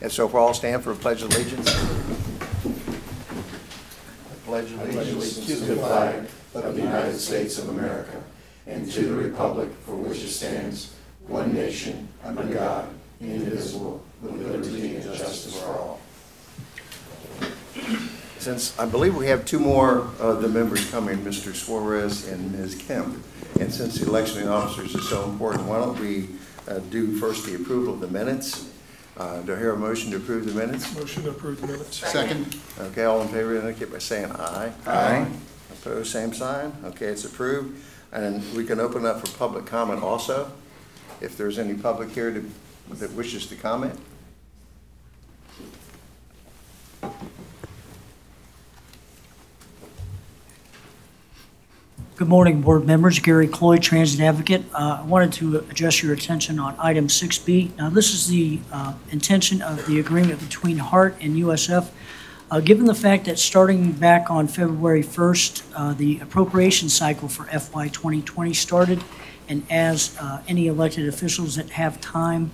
And so for all stand for a pledge of allegiance. Pledge allegiance to the flag of the United States of America and to the republic for which it stands, one nation, under God, indivisible, with liberty and justice for all. Since I believe we have two more of the members coming, Mr. Suarez and Ms. Kemp, and since the election of officers is so important, why don't we do first the approval of the minutes? Do I hear a motion to approve the minutes? Motion to approve the minutes. Second. Okay, all in favor indicate by saying aye. Aye. Opposed, same sign. Okay, it's approved. And we can open up for public comment also, if there's any public here that wishes to comment. Good morning, board members. Gary Cloyd, Transit Advocate. I wanted to address your attention on item 6B. Now, this is the intention of the agreement between HART and USF. Given the fact that starting back on February 1st, the appropriation cycle for FY 2020 started, and as any elected officials that have time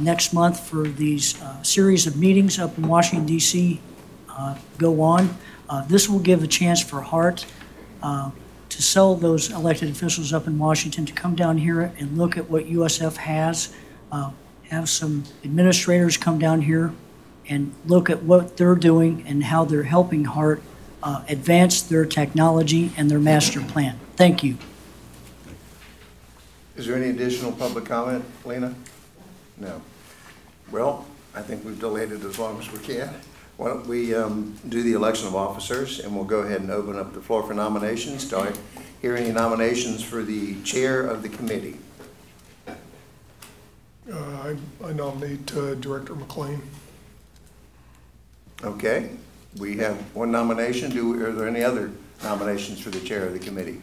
next month for these series of meetings up in Washington, D.C. Go on, this will give a chance for HART to sell those elected officials up in Washington to come down here and look at what USF has, have some administrators come down here and look at what they're doing and how they're helping HART advance their technology and their master plan. Thank you. Is there any additional public comment, Lena? No. Well, I think we've delayed it as long as we can. Why don't we do the election of officers, and we'll go ahead and open up the floor for nominations. Do I hear any nominations for the chair of the committee? I nominate Director McLean. Okay, we have one nomination. Are there any other nominations for the chair of the committee?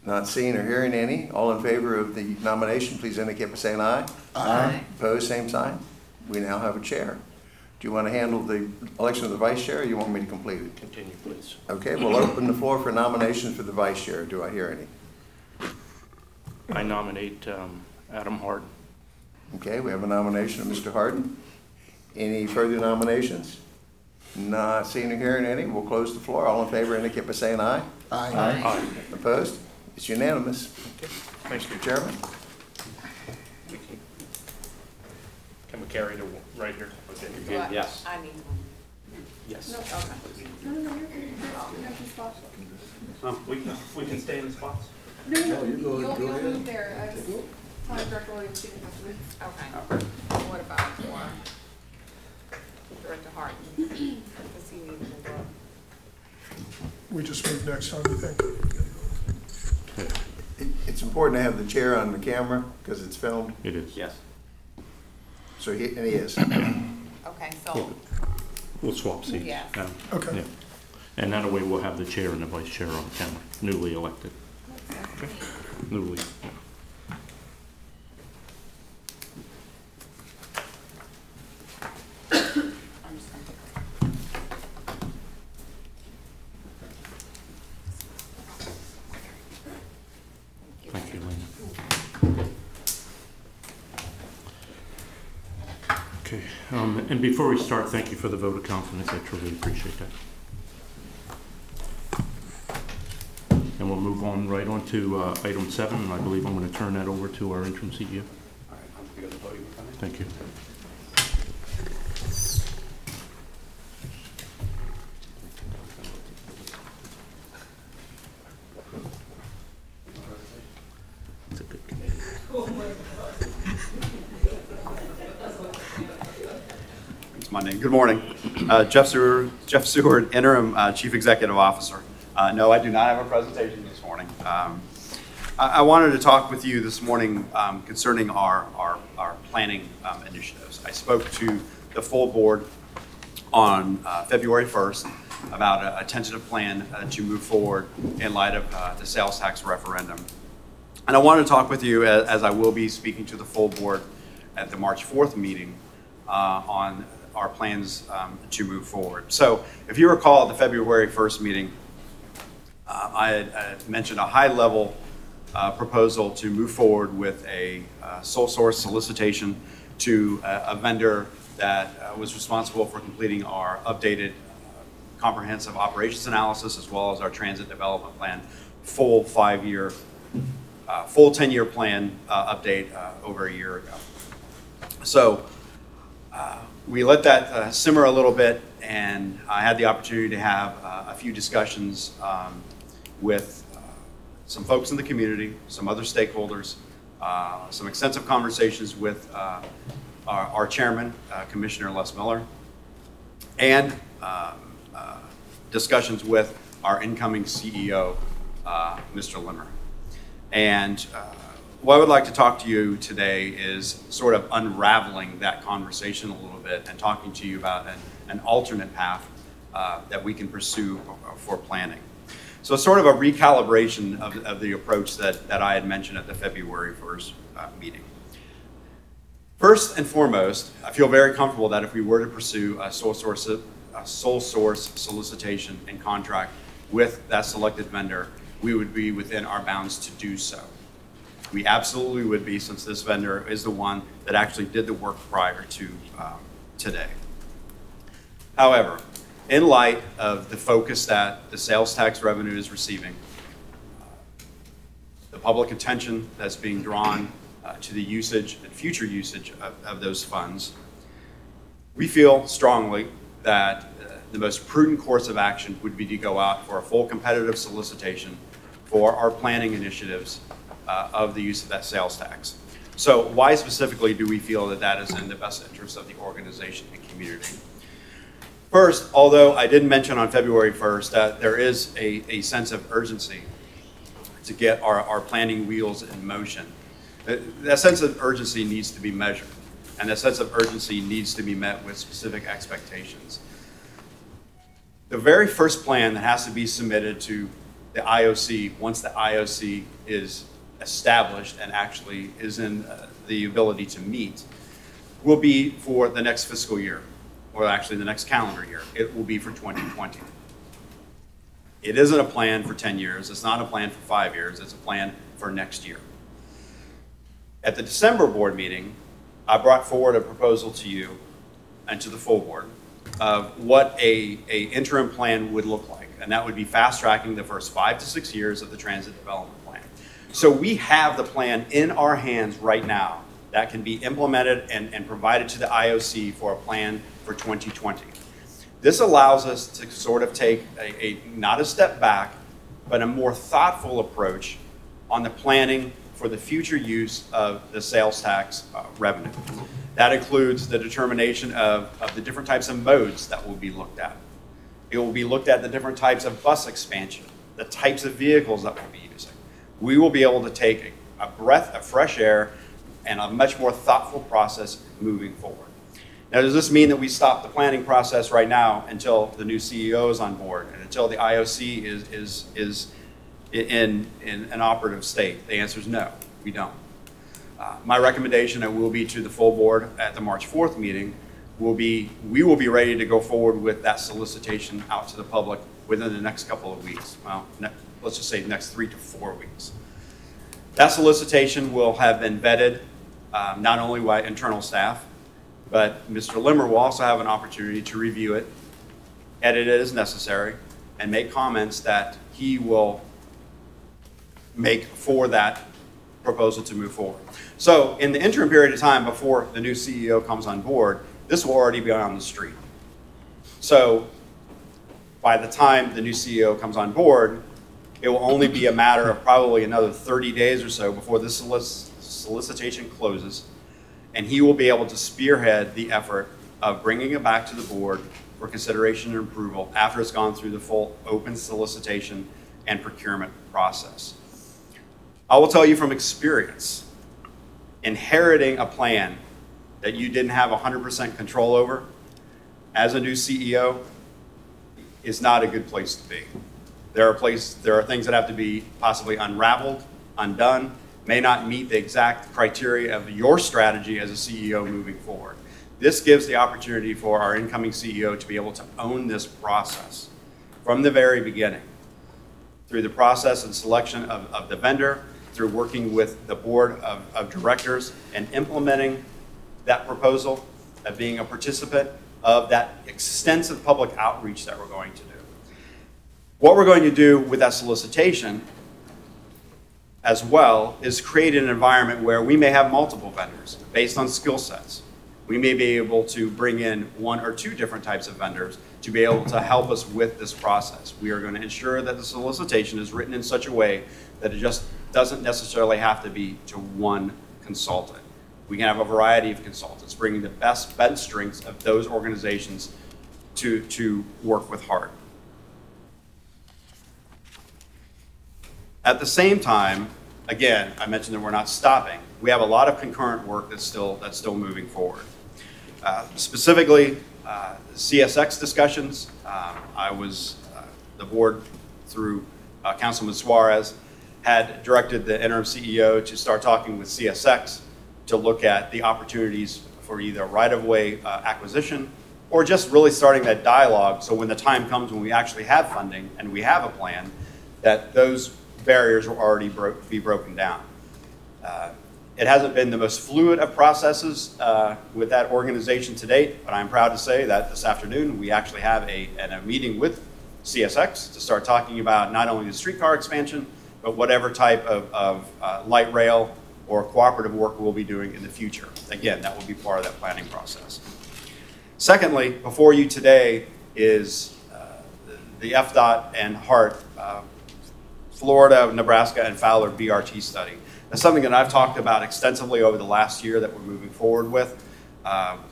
Not seeing or hearing any. All in favor of the nomination, please indicate by saying aye. Aye. Opposed, same sign. We now have a chair. Do you want to handle the election of the vice chair, or you want me to complete it? Continue, please. Okay, we'll open the floor for nominations for the vice chair. Do I hear any? I nominate Adam Hart. Okay, we have a nomination of Mr. Harden. Any further nominations? Not seeing or hearing any. We'll close the floor. All in favor indicate by saying aye. Aye. Aye. Opposed? It's unanimous. Okay. Thanks, Mr. Chairman. Can we carry the right here? Okay, you're good. Yes. I need one. Yes. No, okay. We can stay in the spots. No, you'll move there. Director Williams, she didn't have to move. Okay. What about for Director Hart? Does he need to move up? We just move next time, you think? It's important to have the chair on the camera because it's filmed. It is. Yes. So he is. Okay, so. We'll swap seats. Yeah. Okay. Yeah. And that way we'll have the chair and the vice chair on camera, newly elected. Okay. Newly. Yeah. Thank you, Lena. Okay, and before we start, thank you for the vote of confidence. I truly appreciate that. And we'll move on right on to item 7, and I believe I'm going to turn that over to our interim CEO. All right, I'm going to vote. Thank you. It's a good committee. It's my name. Good morning. Jeff Seward, Interim Chief Executive Officer. No, I do not have a presentation this morning. I wanted to talk with you this morning concerning our planning initiatives. I spoke to the full board on February 1st about a tentative plan to move forward in light of the sales tax referendum. And I wanted to talk with you, as I will be speaking to the full board at the March 4th meeting on our plans to move forward. So if you recall at the February 1st meeting, I had mentioned a high-level proposal to move forward with a sole source solicitation to a vendor that was responsible for completing our updated comprehensive operations analysis, as well as our transit development plan, full 10-year plan update over a year ago. So we let that simmer a little bit, and I had the opportunity to have a few discussions with some folks in the community, some other stakeholders, some extensive conversations with our chairman, Commissioner Les Miller, and discussions with our incoming CEO, Mr. Limmer. And what I would like to talk to you today is sort of unraveling that conversation a little bit and talking to you about an alternate path that we can pursue for planning. So it's sort of a recalibration of the approach that I had mentioned at the February 1st meeting. First and foremost, I feel very comfortable that if we were to pursue a sole source solicitation and contract with that selected vendor, we would be within our bounds to do so. We absolutely would be, since this vendor is the one that actually did the work prior to today. However, in light of the focus that the sales tax revenue is receiving, the public attention that's being drawn to the usage and future usage of those funds, we feel strongly that the most prudent course of action would be to go out for a full competitive solicitation for our planning initiatives of the use of that sales tax. So why specifically do we feel that that is in the best interest of the organization and community? First, although I didn't mention on February 1st that there is a sense of urgency to get our planning wheels in motion, that sense of urgency needs to be measured, and that sense of urgency needs to be met with specific expectations. The very first plan that has to be submitted to the IOC, once the IOC is established and actually is in the ability to meet, will be for the next fiscal year, or actually the next calendar year. It will be for 2020. It isn't a plan for 10 years. It's not a plan for 5 years. It's a plan for next year. At the December board meeting, I brought forward a proposal to you and to the full board of what a interim plan would look like. And that would be fast tracking the first 5 to 6 years of the transit development plan. So we have the plan in our hands right now that can be implemented and provided to the IOC for a plan for 2020. This allows us to sort of take not a step back, but a more thoughtful approach on the planning for the future use of the sales tax revenue. That includes the determination of the different types of modes that will be looked at. It will be looked at the different types of bus expansion, the types of vehicles that we'll be using. We will be able to take a breath of fresh air and a much more thoughtful process moving forward. Now, does this mean that we stop the planning process right now until the new CEO is on board and until the IOC is in an operative state? The answer is no, we don't. My recommendation will be to the full board at the March 4th meeting we will be ready to go forward with that solicitation out to the public within the next couple of weeks. Well, let's just say the next 3 to 4 weeks. That solicitation will have been vetted not only by internal staff, but Mr. Limmer will also have an opportunity to review it, edit it as necessary, and make comments that he will make for that proposal to move forward. So in the interim period of time before the new CEO comes on board, this will already be on the street. So by the time the new CEO comes on board, it will only be a matter of probably another 30 days or so before this solicitation closes, and he will be able to spearhead the effort of bringing it back to the board for consideration and approval after it's gone through the full open solicitation and procurement process. I will tell you from experience, inheriting a plan that you didn't have 100% control over as a new CEO is not a good place to be. There are things that have to be possibly unraveled, undone, may not meet the exact criteria of your strategy as a CEO moving forward. This gives the opportunity for our incoming CEO to be able to own this process from the very beginning, through the process and selection of the vendor, through working with the board of directors and implementing that proposal, of being a participant of that extensive public outreach that we're going to do. What we're going to do with that solicitation as well is create an environment where we may have multiple vendors based on skill sets. We may be able to bring in 1 or 2 different types of vendors to be able to help us with this process. We are going to ensure that the solicitation is written in such a way that it just doesn't necessarily have to be to one consultant. We can have a variety of consultants, bringing the best bench strengths of those organizations to work with HART. At the same time, again, I mentioned that we're not stopping. We have a lot of concurrent work that's still moving forward. Specifically, CSX discussions. The board, through Councilman Suarez, had directed the interim CEO to start talking with CSX to look at the opportunities for either right-of-way acquisition or just really starting that dialogue, so when the time comes when we actually have funding and we have a plan, that those barriers will already be broken down. It hasn't been the most fluid of processes with that organization to date, but I'm proud to say that this afternoon we actually have a meeting with CSX to start talking about not only the streetcar expansion, but whatever type of light rail or cooperative work we'll be doing in the future. Again, that will be part of that planning process. Secondly, before you today is the FDOT and HART Florida, Nebraska, and Fowler BRT study. That's something that I've talked about extensively over the last year that we're moving forward with.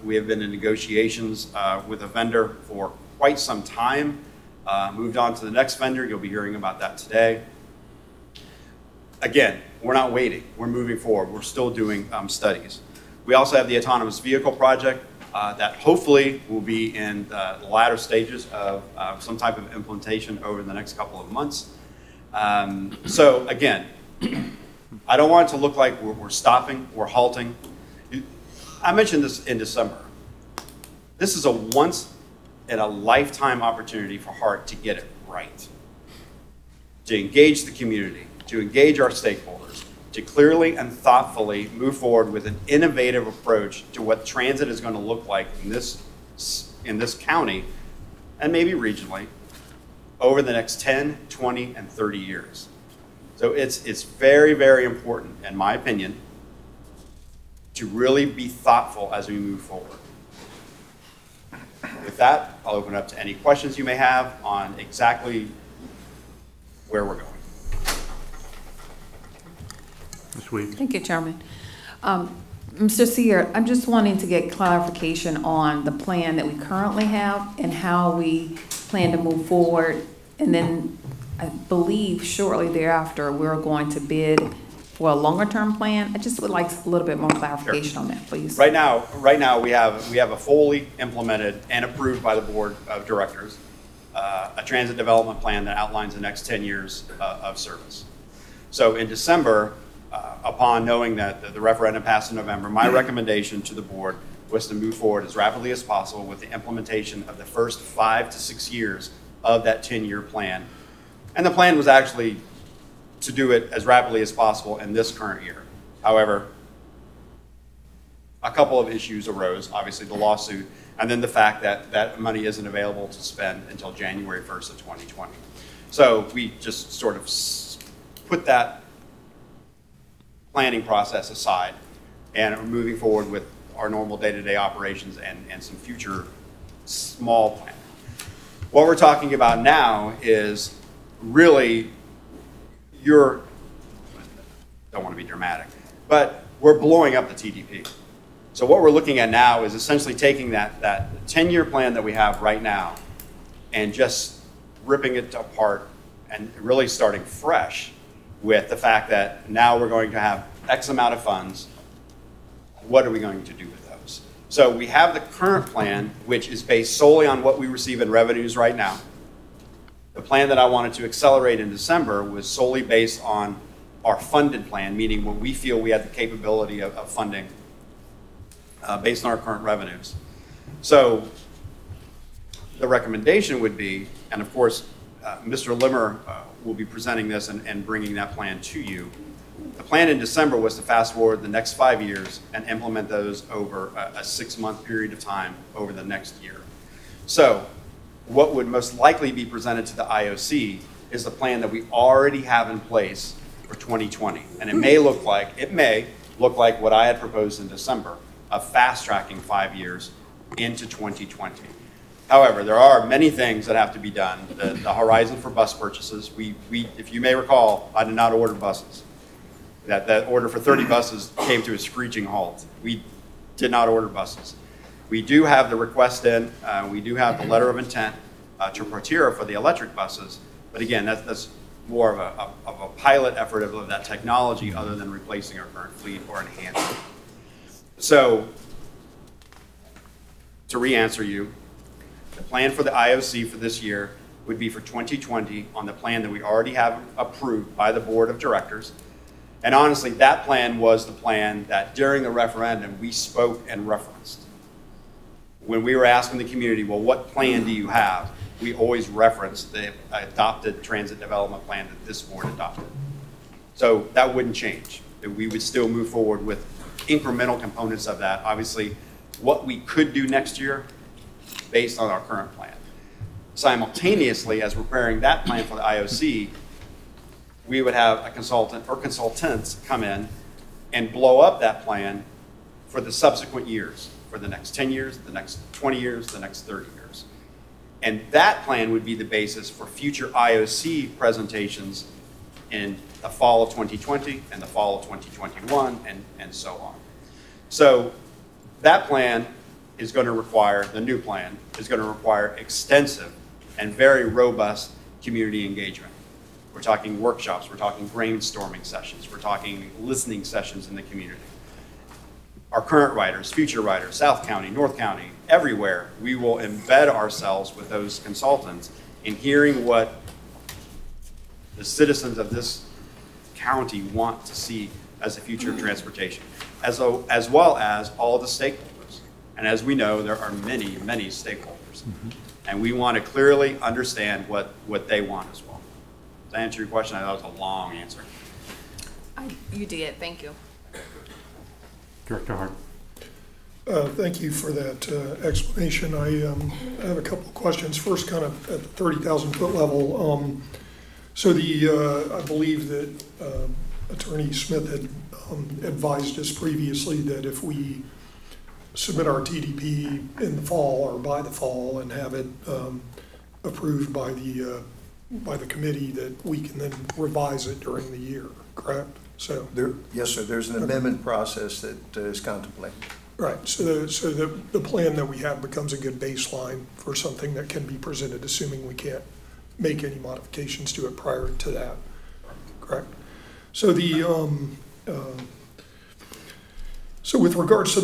We have been in negotiations with a vendor for quite some time. Moved on to the next vendor. You'll be hearing about that today. Again, we're not waiting. We're moving forward. We're still doing studies. We also have the autonomous vehicle project that hopefully will be in the latter stages of some type of implementation over the next couple of months. So again, I don't want it to look like we're stopping, we're halting. I mentioned this in December. This is a once in a lifetime opportunity for HART to get it right, to engage the community, to engage our stakeholders, to clearly and thoughtfully move forward with an innovative approach to what transit is going to look like in this county and maybe regionally over the next 10, 20, and 30 years. So it's very, very important, in my opinion, to really be thoughtful as we move forward. With that, I'll open up to any questions you may have on exactly where we're going. Ms. Weed. Thank you, Chairman. Mr. Seer, I'm just wanting to get clarification on the plan that we currently have and how we plan to move forward. And then I believe shortly thereafter, we're going to bid for a longer-term plan. I just would like a little bit more clarification on that, please. Right now we have a fully implemented and approved by the board of directors a transit development plan that outlines the next 10 years of service. So in December, upon knowing that the referendum passed in November, my recommendation to the board was to move forward as rapidly as possible with the implementation of the first 5 to 6 years of that 10-year plan. And the plan was actually to do it as rapidly as possible in this current year. However, a couple of issues arose, obviously the lawsuit, and then the fact that that money isn't available to spend until January 1st of 2020. So we just sort of put that planning process aside and are moving forward with our normal day-to-day operations and some future small planning. What we're talking about now is really don't want to be dramatic, but we're blowing up the TDP. So what we're looking at now is essentially taking that 10-year plan that we have right now and just ripping it apart and really starting fresh with the fact that now we're going to have X amount of funds. What are we going to do with those? So we have the current plan, which is based solely on what we receive in revenues right now. The plan that I wanted to accelerate in December was solely based on our funded plan, meaning what we feel we have the capability of funding based on our current revenues. So the recommendation would be, and of course, Mr. Limmer will be presenting this and bringing that plan to you. The plan in December was to fast forward the next 5 years and implement those over a 6-month period of time over the next year. So what would most likely be presented to the IOC is the plan that we already have in place for 2020. And it may look like what I had proposed in December, of fast tracking 5 years into 2020. However, there are many things that have to be done. The horizon for bus purchases, if you may recall, I did not order buses. That order for 30 buses came to a screeching halt. We did not order buses. We do have the request in, we do have the letter of intent to procure for the electric buses, but again, that's more of a pilot effort of that technology other than replacing our current fleet or enhancing it. So, to re-answer you, the plan for the IOC for this year would be for 2020 on the plan that we already have approved by the board of directors. And honestly, that plan was the plan that during the referendum we spoke and referenced. When we were asking the community, well, what plan do you have? We always referenced the adopted transit development plan that this board adopted. So that wouldn't change. We would still move forward with incremental components of that. Obviously, what we could do next year based on our current plan. Simultaneously, as we're preparing that plan for the IOC, we would have a consultant or consultants come in and blow up that plan for the subsequent years, for the next 10 years, the next 20 years, the next 30 years. And that plan would be the basis for future IOC presentations in the fall of 2020 and the fall of 2021 and so on. So that plan is going to require, the new plan is going to require extensive and very robust community engagement. We're talking workshops, we're talking brainstorming sessions, we're talking listening sessions in the community. Our current writers, future writers, South County, North County, everywhere, we will embed ourselves with those consultants in hearing what the citizens of this county want to see as the future of transportation, as well as all the stakeholders. And as we know, there are many, many stakeholders. And we want to clearly understand what they want as well. To answer your question, I know that was a long answer. You did, thank you. Director Hart. Thank you for that explanation. I have a couple of questions. First, kind of at the 30,000 foot level. So I believe that Attorney Smith had advised us previously that if we submit our TDP in the fall or by the fall and have it approved by the committee, that we can then revise it during the year, correct? So yes, sir. There's an amendment process that is contemplated. Right. So the plan that we have becomes a good baseline for something that can be presented, assuming we can't make any modifications to it prior to that. Correct. So so with regards to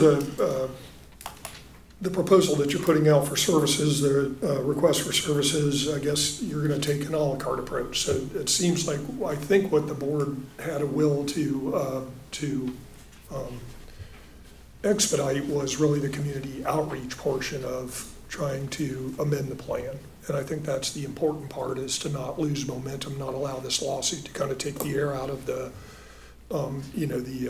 the proposal that you're putting out for services, the request for services, I guess you're going to take an a la carte approach. So it seems like, I think what the board had a will to expedite was really the community outreach portion of trying to amend the plan. And I think that's the important part, is to not lose momentum, not allow this lawsuit to kind of take the air out of the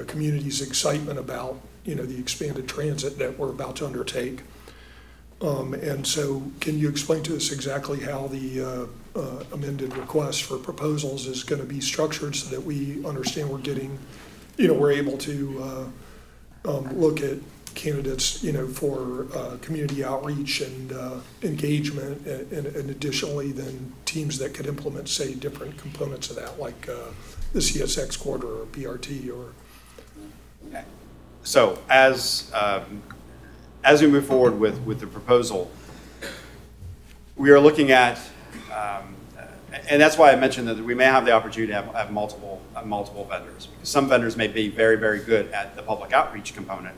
community's excitement about, the expanded transit that we're about to undertake. And so can you explain to us exactly how the amended request for proposals is going to be structured so that we understand we're getting, we're able to look at candidates, for community outreach and engagement, and additionally then teams that could implement, say, different components of that, like the CSX corridor or PRT or. So as we move forward with the proposal, we are looking at, and that's why I mentioned that we may have the opportunity to have multiple vendors. Because some vendors may be very, very good at the public outreach component,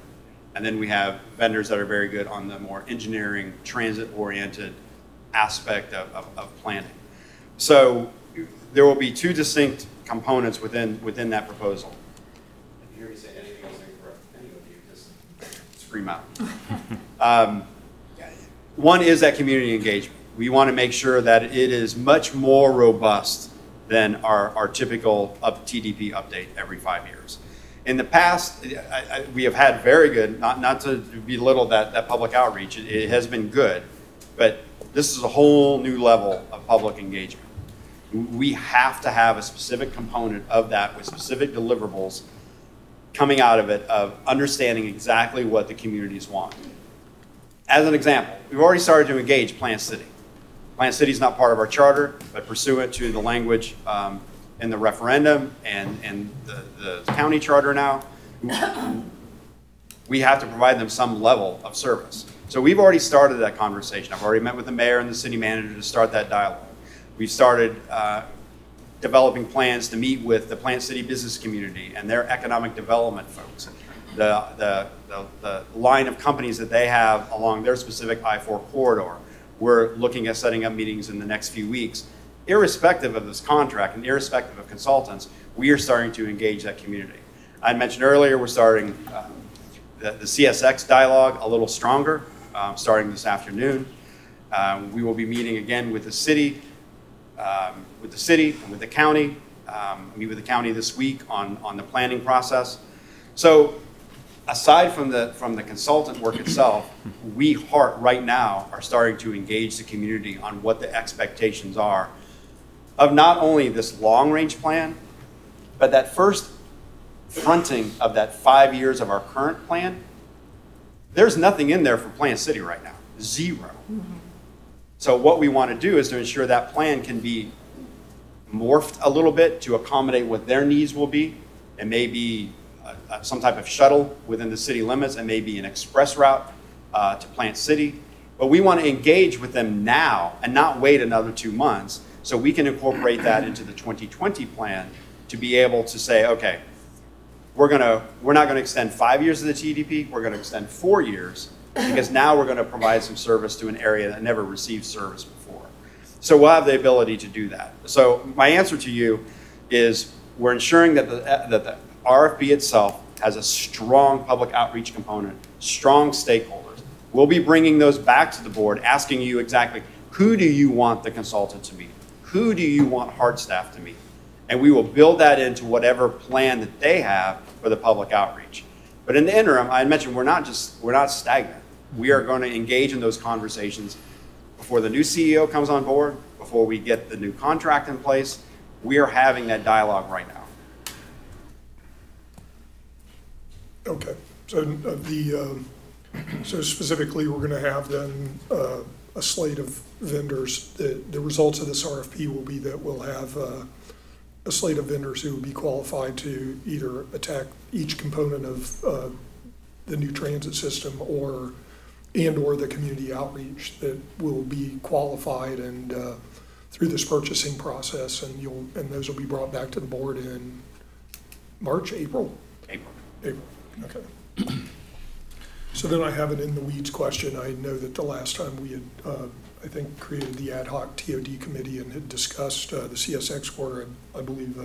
and then we have vendors that are very good on the more engineering, transit-oriented aspect of planning. So there will be two distinct components within that proposal. If you hear me say anything else incorrect, any of you just scream out. One is that community engagement. We want to make sure that it is much more robust than our typical TDP update every 5 years. In the past, we have had very good, not to belittle that public outreach, it has been good, but this is a whole new level of public engagement. We have to have a specific component of that with specific deliverables coming out of it, of understanding exactly what the communities want. As an example, we've already started to engage Plant City. Plant City is not part of our charter, but pursuant to the language in the referendum and the county charter now, we have to provide them some level of service. So we've already started that conversation. I've already met with the mayor and the city manager to start that dialogue. We've started developing plans to meet with the Plant City business community and their economic development folks, the line of companies that they have along their specific I-4 corridor. We're looking at setting up meetings in the next few weeks. Irrespective of this contract and irrespective of consultants, we are starting to engage that community. I mentioned earlier we're starting the CSX dialogue a little stronger, starting this afternoon. We will be meeting again with the city, and with the county. Meet with the county this week on the planning process. So aside from the consultant work itself, we HART right now are starting to engage the community on what the expectations are of not only this long-range plan, but that first fronting of that 5 years of our current plan. There's nothing in there for Plant City right now, zero. So what we want to do is to ensure that plan can be morphed a little bit to accommodate what their needs will be. It may be some type of shuttle within the city limits, and maybe an express route to Plant City. But we want to engage with them now and not wait another 2 months, so we can incorporate that into the 2020 plan to be able to say, okay, we're not going to extend 5 years of the TDP, we're going to extend 4 years, because now we're going to provide some service to an area that never received service before. So we'll have the ability to do that. So my answer to you is we're ensuring that the RFP itself has a strong public outreach component, strong stakeholders. We'll be bringing those back to the board, asking you exactly, who do you want the consultant to meet? Who do you want HART staff to meet? And we will build that into whatever plan that they have for the public outreach. But in the interim, I mentioned we're not stagnant. We are going to engage in those conversations before the new CEO comes on board, before we get the new contract in place. We are having that dialogue right now. Okay, so so specifically, we're going to have then a slate of vendors. The results of this RFP will be that we'll have a slate of vendors who will be qualified to either attack each component of the new transit system or the community outreach that will be qualified and through this purchasing process, and those will be brought back to the board in March, April? April, okay. So then I have an in the weeds question. I know that the last time we had, I think, created the ad hoc TOD committee and had discussed the CSX corridor. I believe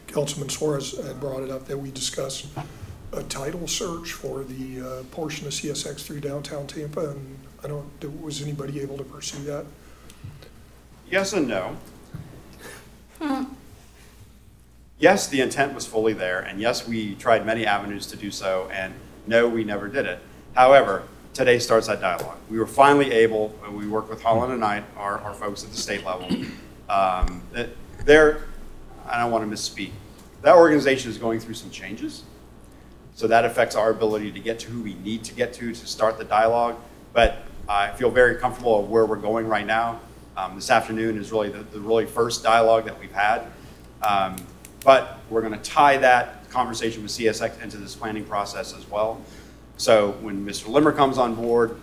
Councilman Suarez had brought it up that we discussed a title search for the portion of CSX through downtown Tampa, and was anybody able to pursue that? Yes and no. Yes, the intent was fully there, and yes, we tried many avenues to do so, and no, we never did it. However, today starts that dialogue. We were finally able, we worked with Holland and Knight, our folks at the state level. I don't want to misspeak. That organization is going through some changes, so that affects our ability to get to who we need to get to start the dialogue. But I feel very comfortable of where we're going right now. This afternoon is really the really first dialogue that we've had. But we're going to tie that conversation with CSX into this planning process as well. So when Mr. Limmer comes on board,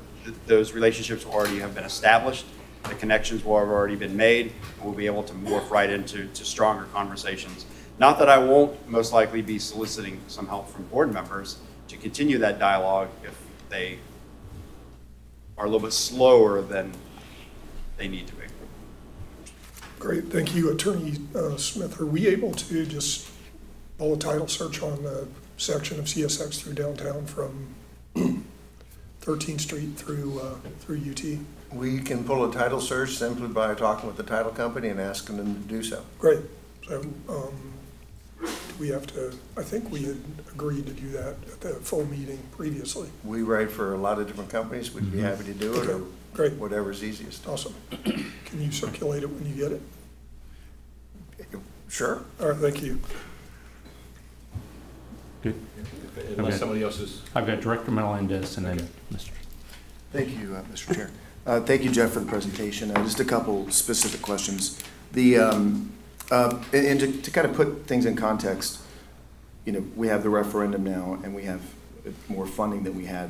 those relationships already have been established. The connections will have already been made, and we'll be able to morph right into stronger conversations. Not that I won't most likely be soliciting some help from board members to continue that dialogue if they are a little bit slower than they need to be. Great, thank you. Attorney Smith, are we able to just pull a title search on the section of CSX through downtown from 13th Street through UT? We can pull a title search simply by talking with the title company and asking them to do so. Great, So we have to, I think we had agreed to do that at the full meeting previously. We write for a lot of different companies. We'd be happy to do it, Okay, or great. whatever's easiest. Awesome. Can you circulate it when you get it? Sure. All right, thank you. Good. Unless Okay. somebody else is. I've got Director Melendez and then Mr. Thank you, Mr. Chair. Thank you, Jeff, for the presentation. Just a couple specific questions. And to kind of put things in context, you know, we have the referendum now, and we have more funding than we had,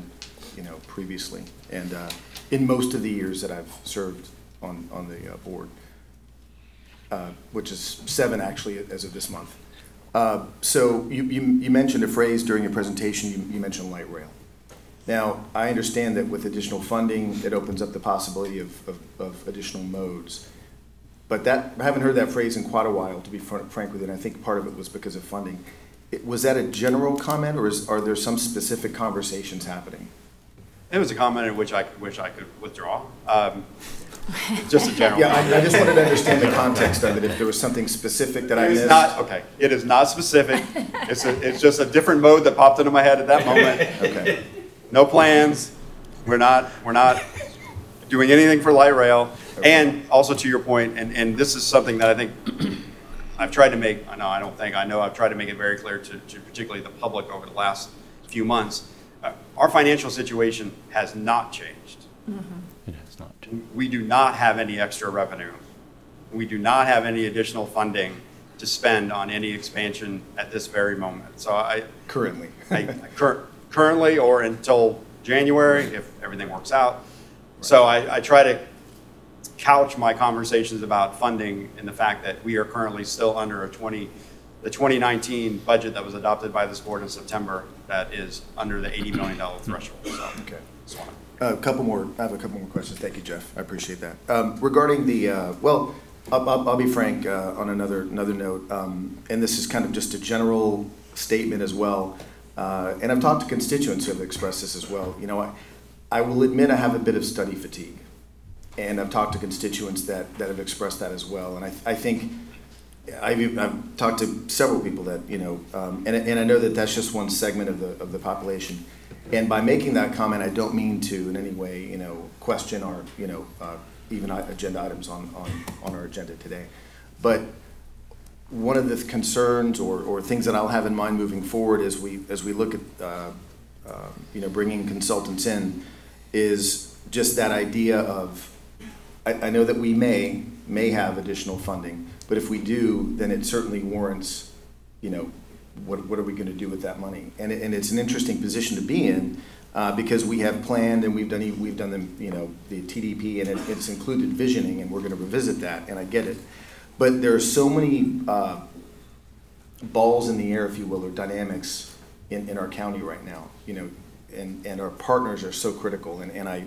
you know, previously, and in most of the years that I've served on the board, which is 7 actually as of this month. So you mentioned a phrase during your presentation. You mentioned light rail. Now, I understand that with additional funding, it opens up the possibility of additional modes. But I haven't heard that phrase in quite a while, to be frank with you, and I think part of it was because of funding. Was that a general comment, or are there some specific conversations happening? It was a comment in which I could withdraw. Just a general. Yeah, I just wanted to understand the context of it, if there was something specific that I missed. Okay, it is not specific. It's just a different mode that popped into my head at that moment. Okay. No plans. We're not doing anything for light rail. Okay. And also to your point, and this is something that I think I've tried to make, I know I've tried to make it very clear to particularly the public over the last few months. Our financial situation has not changed. It has not. We do not have any extra revenue. We do not have any additional funding to spend on any expansion at this very moment. So Currently. currently or until January, if everything works out. Right. So I try to couch my conversations about funding in the fact that we are currently still under the 2019 budget that was adopted by this board in September that is under the $80 million threshold. So, Okay. I I have a couple more questions. Thank you, Jeff. I appreciate that. Regarding the, well, I'll be frank on another note, and this is kind of just a general statement as well. And I've talked to constituents who have expressed this as well. You know, I will admit I have a bit of study fatigue, and I've talked to constituents that have expressed that as well. And I think I've talked to several people that, you know, and I know that that's just one segment of the population. And by making that comment, I don't mean to in any way, you know, question our, you know, even agenda items on our agenda today. But one of the concerns or things that I'll have in mind moving forward as we look at, you know, bringing consultants in is just that idea of, I know that we may have additional funding, but if we do, then it certainly warrants, you know, what are we going to do with that money? And it's an interesting position to be in because we have planned and we've done them, you know, the TDP, and it's included visioning, and we're going to revisit that, and I get it. But there are so many balls in the air, if you will, or dynamics in our county right now, you know, and our partners are so critical. And I,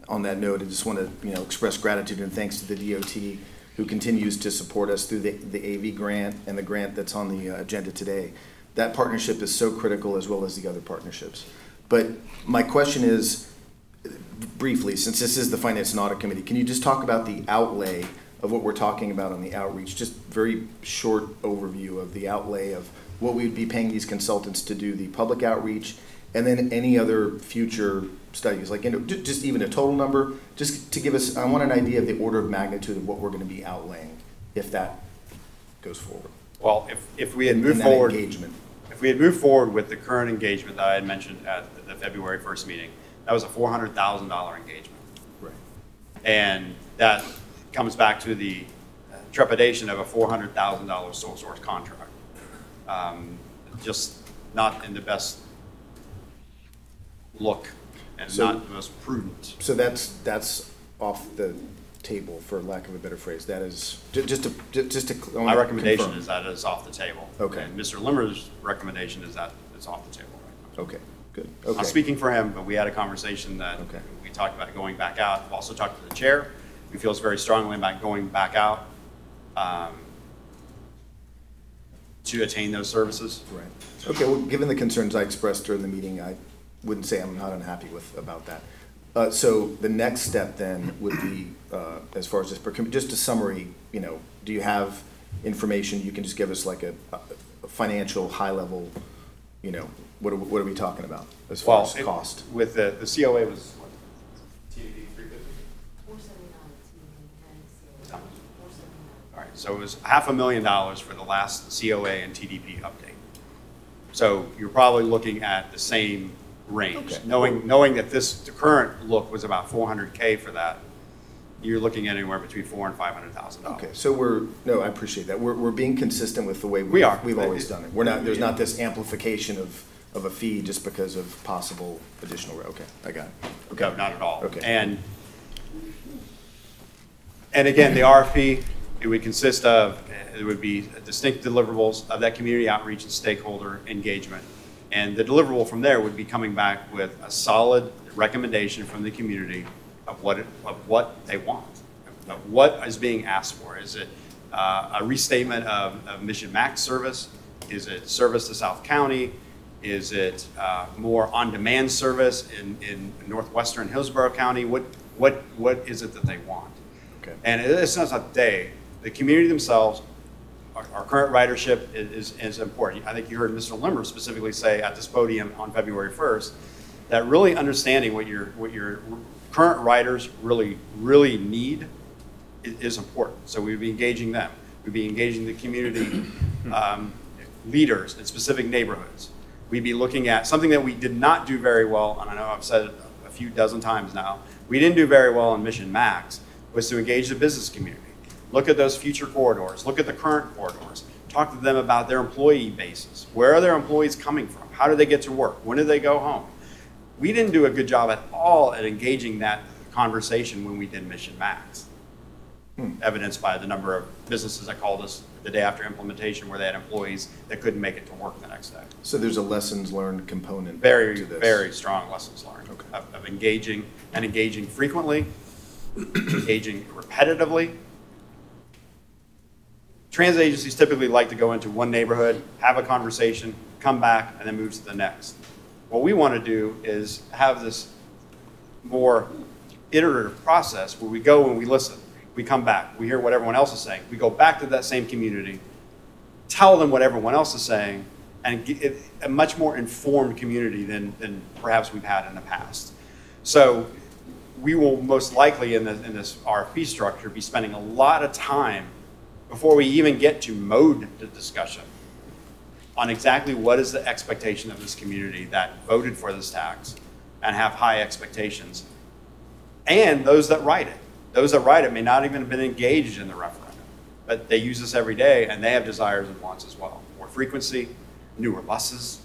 on that note, I just want to, you know, express gratitude and thanks to the DOT who continues to support us through the AV grant and the grant that's on the agenda today. That partnership is so critical, as well as the other partnerships. But my question is, briefly, since this is the Finance and Audit Committee, can you just talk about the outlay of what we're talking about on the outreach? Just very short overview of the outlay of what we would be paying these consultants to do the public outreach, and then any other future studies, like, you know, just even a total number, just to give us, I want an idea of the order of magnitude of what we're going to be outlaying if that goes forward. Well, if we had moved forward, engagement. If we had moved forward with the current engagement that I had mentioned at the February 1st meeting, that was a $400,000 engagement. Right. And that comes back to the trepidation of a $400,000 sole source contract. Just not in the best look and not the most prudent. So that's off the table, for lack of a better phrase. That is just to My recommendation confirm. is that it's off the table. Okay. And Mr. Limmer's recommendation is that it's off the table right now. Okay, good. Okay. I'm speaking for him, but we had a conversation that we talked about going back out. We've also talked to the chair, who feels very strongly about going back out to attain those services. Right. Okay, well, given the concerns I expressed during the meeting, I wouldn't say I'm not unhappy about that. So the next step then would be, as far as this procurement, just a summary, you know, do you have information, you can just give us like a financial, high-level, you know, what are we talking about as far as cost? With the COA was what? TDP 350? 479 All right, so it was $500,000 for the last COA and TDP update. So you're probably looking at the same range. Okay. Knowing that the current look was about $400K for that, you're looking at anywhere between $400,000 and $500,000. Okay, so I appreciate that. We're being consistent with the way We are. we've always done it. There's not this amplification of a fee just because of possible additional, okay, I got it. Okay. No, not at all. Okay. And again, the RFP, it would consist of, it would be distinct deliverables of that community outreach and stakeholder engagement. And the deliverable from there would be coming back with a solid recommendation from the community of what they want, of what is being asked for. Is it a restatement of Mission Max service? Is it service to South County? Is it more on-demand service in northwestern Hillsborough County? What is it that they want? Okay. And it's not a day. The community themselves, our current ridership is important. I think you heard Mr. Limmer specifically say at this podium on February 1st that really understanding what your current riders really need is important. So we'd be engaging them. We'd be engaging the community leaders in specific neighborhoods. We'd be looking at something that we did not do very well, and I know I've said it a few dozen times now, we didn't do very well in Mission Max, was to engage the business community. Look at those future corridors, look at the current corridors, talk to them about their employee bases. Where are their employees coming from? How do they get to work? When do they go home? We didn't do a good job at all at engaging that conversation when we did Mission Max. Evidenced by the number of businesses that called us the day after implementation where they had employees that couldn't make it to work the next day. So there's a lessons learned component Very, to this. very strong lessons learned of engaging frequently, engaging repetitively. Transit agencies typically like to go into one neighborhood, have a conversation, come back, and then move to the next. What we want to do is have this more iterative process where we go and we listen. We come back, we hear what everyone else is saying. We go back to that same community, tell them what everyone else is saying, and get a much more informed community than perhaps we've had in the past. So we will most likely in this RFP structure be spending a lot of time before we even get to mode the discussion on exactly what is the expectation of this community that voted for this tax and have high expectations, and those that write it. Those that write it may not even have been engaged in the referendum, but they use this every day and they have desires and wants as well. More frequency, newer buses.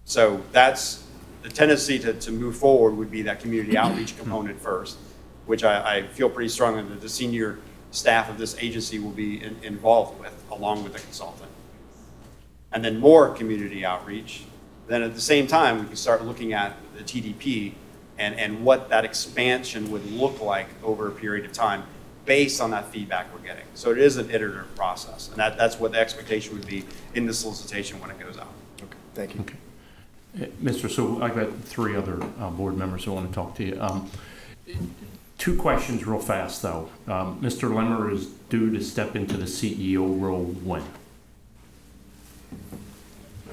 So that's the tendency to move forward would be that community outreach component first, which I feel pretty strongly that the senior staff of this agency will be involved with, along with the consultant. And then more community outreach. Then at the same time, we can start looking at the TDP and what that expansion would look like over a period of time based on that feedback we're getting. So it is an iterative process, and that's what the expectation would be in the solicitation when it goes out. Okay, thank you. Okay. Mr. So I've got three other board members who want to talk to you. Two questions real fast, though. Mr. Lemmer is due to step into the CEO role when?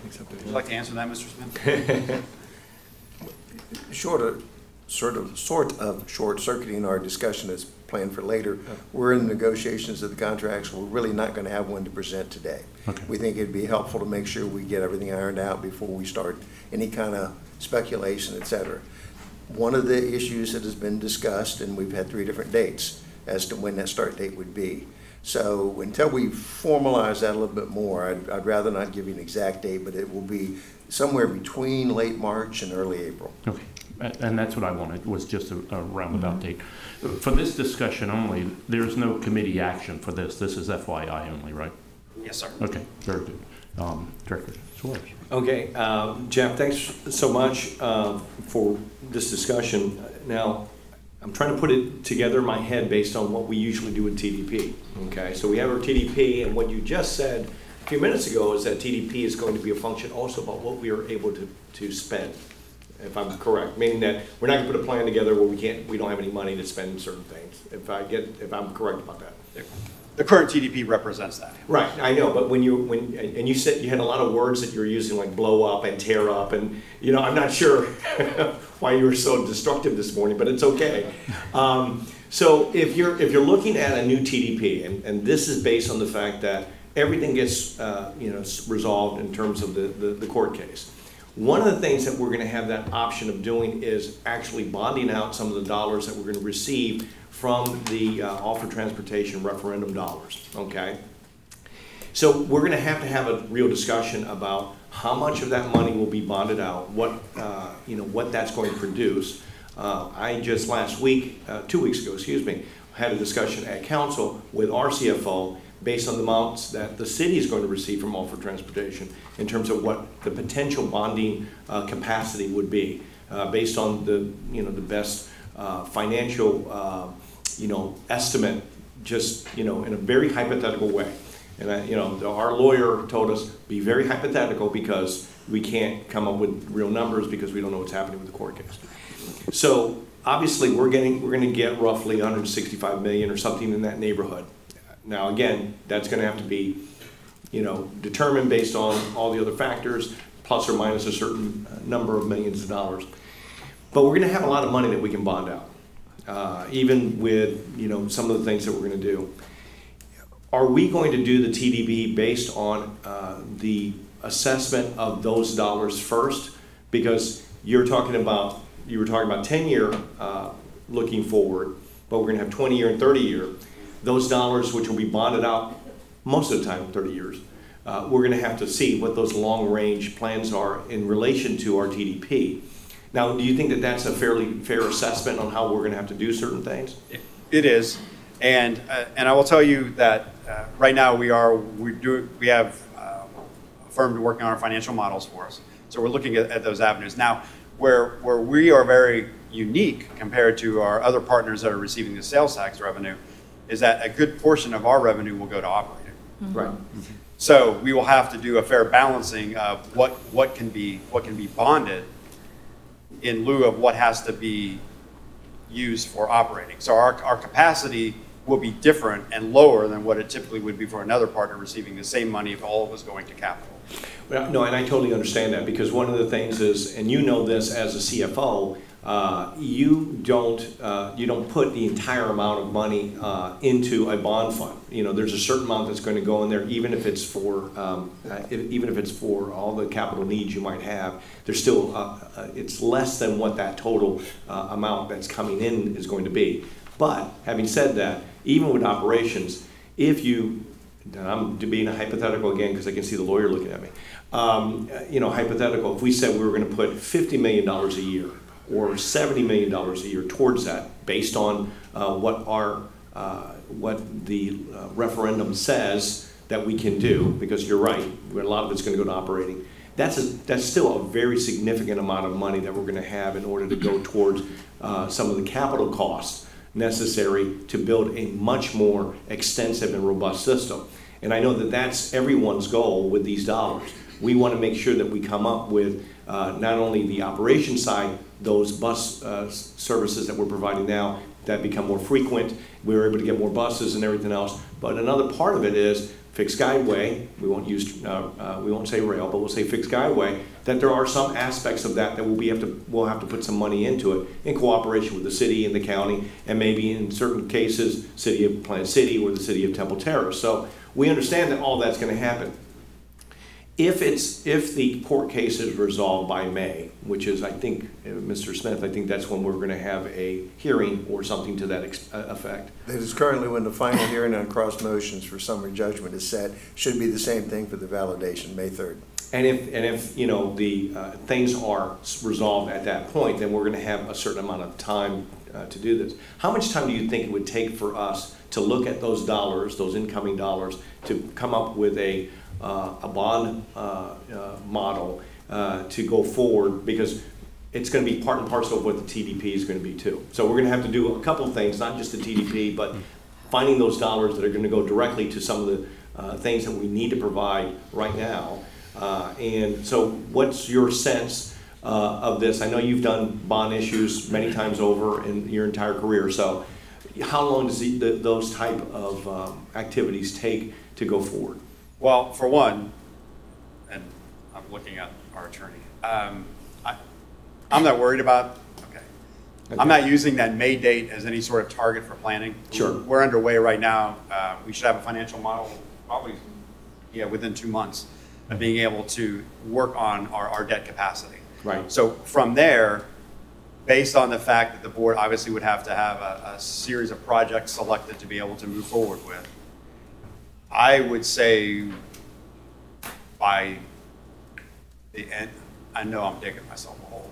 Would you like to answer that, Mr. Smith? Sort of short-circuiting our discussion that's planned for later. We're in the negotiations of the contracts. We're really not going to have one to present today. Okay. We think it'd be helpful to make sure we get everything ironed out before we start any kind of speculation, et cetera. One of the issues that has been discussed, and we've had 3 different dates as to when that start date would be. So until we formalize that a little bit more, I'd rather not give you an exact date, but it will be somewhere between late March and early April. Okay. And that's what I wanted, was just a roundabout date. For this discussion only, there's no committee action for this. This is FYI only, right? Yes, sir. Okay, very good. Director Suarez. Okay, Jeff, thanks so much for this discussion. Now, I'm trying to put it together in my head based on what we usually do with TDP. Okay, so we have our TDP, and what you just said a few minutes ago is that TDP is going to be a function also about what we are able to spend, if I'm correct, meaning that we're not going to put a plan together where we don't have any money to spend certain things. If I'm correct about that. The current TDP represents that. Right, I know, but when you said you had a lot of words that you were using, like blow up and tear up, and, you know, I'm not sure why you were so destructive this morning, but it's okay. So if you're looking at a new TDP, and this is based on the fact that everything gets, you know, resolved in terms of the court case. One of the things that we're going to have that option of doing is actually bonding out some of the dollars that we're going to receive from the offer transportation referendum dollars, okay? So we're going to have a real discussion about how much of that money will be bonded out, what, you know, what that's going to produce. I just last week, 2 weeks ago, excuse me, had a discussion at council with our CFO based on the amounts that the city is going to receive from offer transportation in terms of what the potential bonding capacity would be, based on the, you know, the best financial you know, estimate, just, you know, in a very hypothetical way. And you know, our lawyer told us, be very hypothetical because we can't come up with real numbers because we don't know what's happening with the court case. So obviously we're going to get roughly 165 million or something in that neighborhood. Now again, that's going to have to be, you know, determined based on all the other factors, plus or minus a certain number of millions of dollars. But we're going to have a lot of money that we can bond out, even with, you know, some of the things that we're going to do. Are we going to do the TDP based on the assessment of those dollars first? Because you were talking about 10-year looking forward, but we're going to have 20-year and 30-year. Those dollars, which will be bonded out most of the time, 30 years, we're going to have to see what those long-range plans are in relation to our TDP. Now, do you think that that's a fairly fair assessment on how we're going to have to do certain things? It is, and I will tell you that right now we have a firm working on our financial models for us. So we're looking at those avenues now. Where we are very unique compared to our other partners that are receiving the sales tax revenue is that a good portion of our revenue will go to operating. Mm-hmm. Right. So we will have to do a fair balancing of what can be bonded in lieu of what has to be used for operating. So our capacity will be different and lower than what it typically would be for another partner receiving the same money if all was going to capital. Well, no, and I totally understand that, because one of the things is, and you know this as a CFO, you don't put the entire amount of money into a bond fund. You know, there's a certain amount that's going to go in there, even if it's for all the capital needs you might have. There's still it's less than what that total amount that's coming in is going to be. But having said that, even with operations, if you, and I'm being a hypothetical again because I can see the lawyer looking at me. You know, hypothetical, if we said we were going to put $50 million a year or $70 million a year towards that, based on what the referendum says that we can do, because you're right, a lot of it's going to go to operating. That's still a very significant amount of money that we're going to have in order to go towards some of the capital costs necessary to build a much more extensive and robust system. And I know that that's everyone's goal with these dollars. We want to make sure that we come up with not only the operation side, those bus services that we're providing now that become more frequent, we're able to get more buses and everything else, but another part of it is fixed guideway. We won't use, we won't say rail, but we'll say fixed guideway, that there are some aspects of that we'll have to put some money into it in cooperation with the city and the county, and maybe in certain cases, City of Plant City or the City of Temple Terrace. So we understand that all that's going to happen. If the court case is resolved by May, which is, I think, Mr. Smith, I think that's when we're going to have a hearing or something to that effect. That is currently when the final hearing on cross motions for summary judgment is set. Should be the same thing for the validation, May 3rd. And if you know, the things are resolved at that point, then we're going to have a certain amount of time to do this. How much time do you think it would take for us to look at those dollars, those incoming dollars, to come up with a bond model to go forward, because it's going to be part and parcel of what the TDP is going to be too. So we're going to have to do a couple of things, not just the TDP, but finding those dollars that are going to go directly to some of the things that we need to provide right now. And so what's your sense of this? I know you've done bond issues many times over in your entire career, so how long does those type of activities take to go forward? Well, for one, and I'm looking at our attorney, I'm not worried about, I'm not using that May date as any sort of target for planning. Sure. We're underway right now. We should have a financial model probably within 2 months of being able to work on our debt capacity. Right. So from there, based on the fact that the board obviously would have to have a series of projects selected to be able to move forward with, I would say by the end, I know I'm digging myself a hole.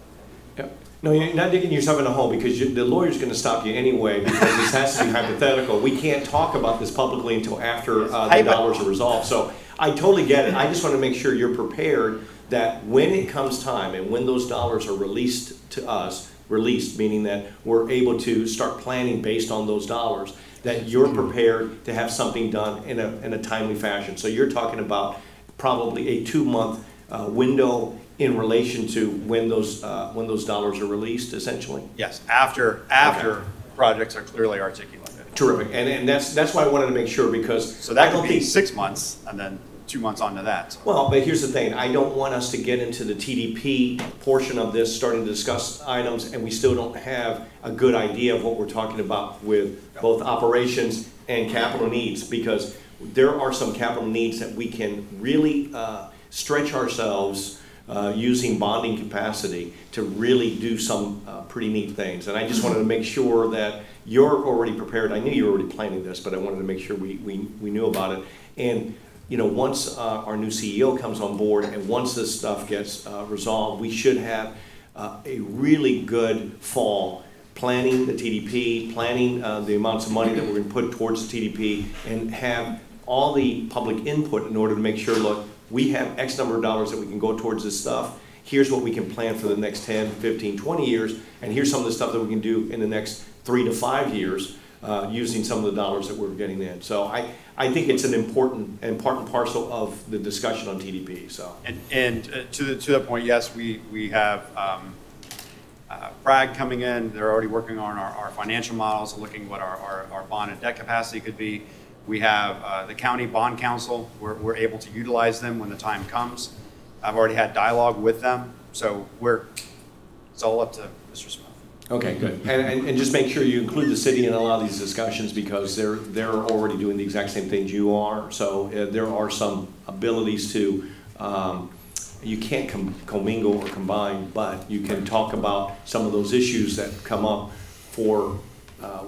Yeah. No, you're not digging yourself in a hole because the lawyer's going to stop you anyway because this has to be hypothetical. We can't talk about this publicly until after the dollars are resolved. So I totally get it. I just want to make sure you're prepared that when it comes time and when those dollars are released to us, released meaning that we're able to start planning based on those dollars, that you're prepared to have something done in a timely fashion. So you're talking about probably a 2-month window in relation to when those dollars are released, essentially? Yes, after projects are clearly articulated. Terrific, and that's why I wanted to make sure because so that could be 6 months and then 2 months onto that. So. Well, but here's the thing: I don't want us to get into the TDP portion of this, starting to discuss items, and we still don't have a good idea of what we're talking about with both operations and capital needs, because there are some capital needs that we can really stretch ourselves. Using bonding capacity to really do some pretty neat things. And I just wanted to make sure that you're already prepared. I knew you were already planning this, but I wanted to make sure we knew about it. And you know, once our new CEO comes on board and once this stuff gets resolved, we should have a really good fall planning the TDP, planning the amounts of money that we're going to put towards the TDP, and have all the public input in order to make sure, look, we have X number of dollars that we can go towards this stuff. Here's what we can plan for the next 10, 15, 20 years. And here's some of the stuff that we can do in the next 3 to 5 years using some of the dollars that we're getting in. So I think it's an important and part and parcel of the discussion on TDP. So and to the point, yes, we have Bragg coming in. They're already working on our financial models, looking what our bond and debt capacity could be. We have the county bond council. We're able to utilize them when the time comes. I've already had dialogue with them, so it's all up to Mr. Smith. Okay, good. And just make sure you include the city in a lot of these discussions because they're already doing the exact same things you are. So there are some abilities to, you can't commingle or combine, but you can talk about some of those issues that come up for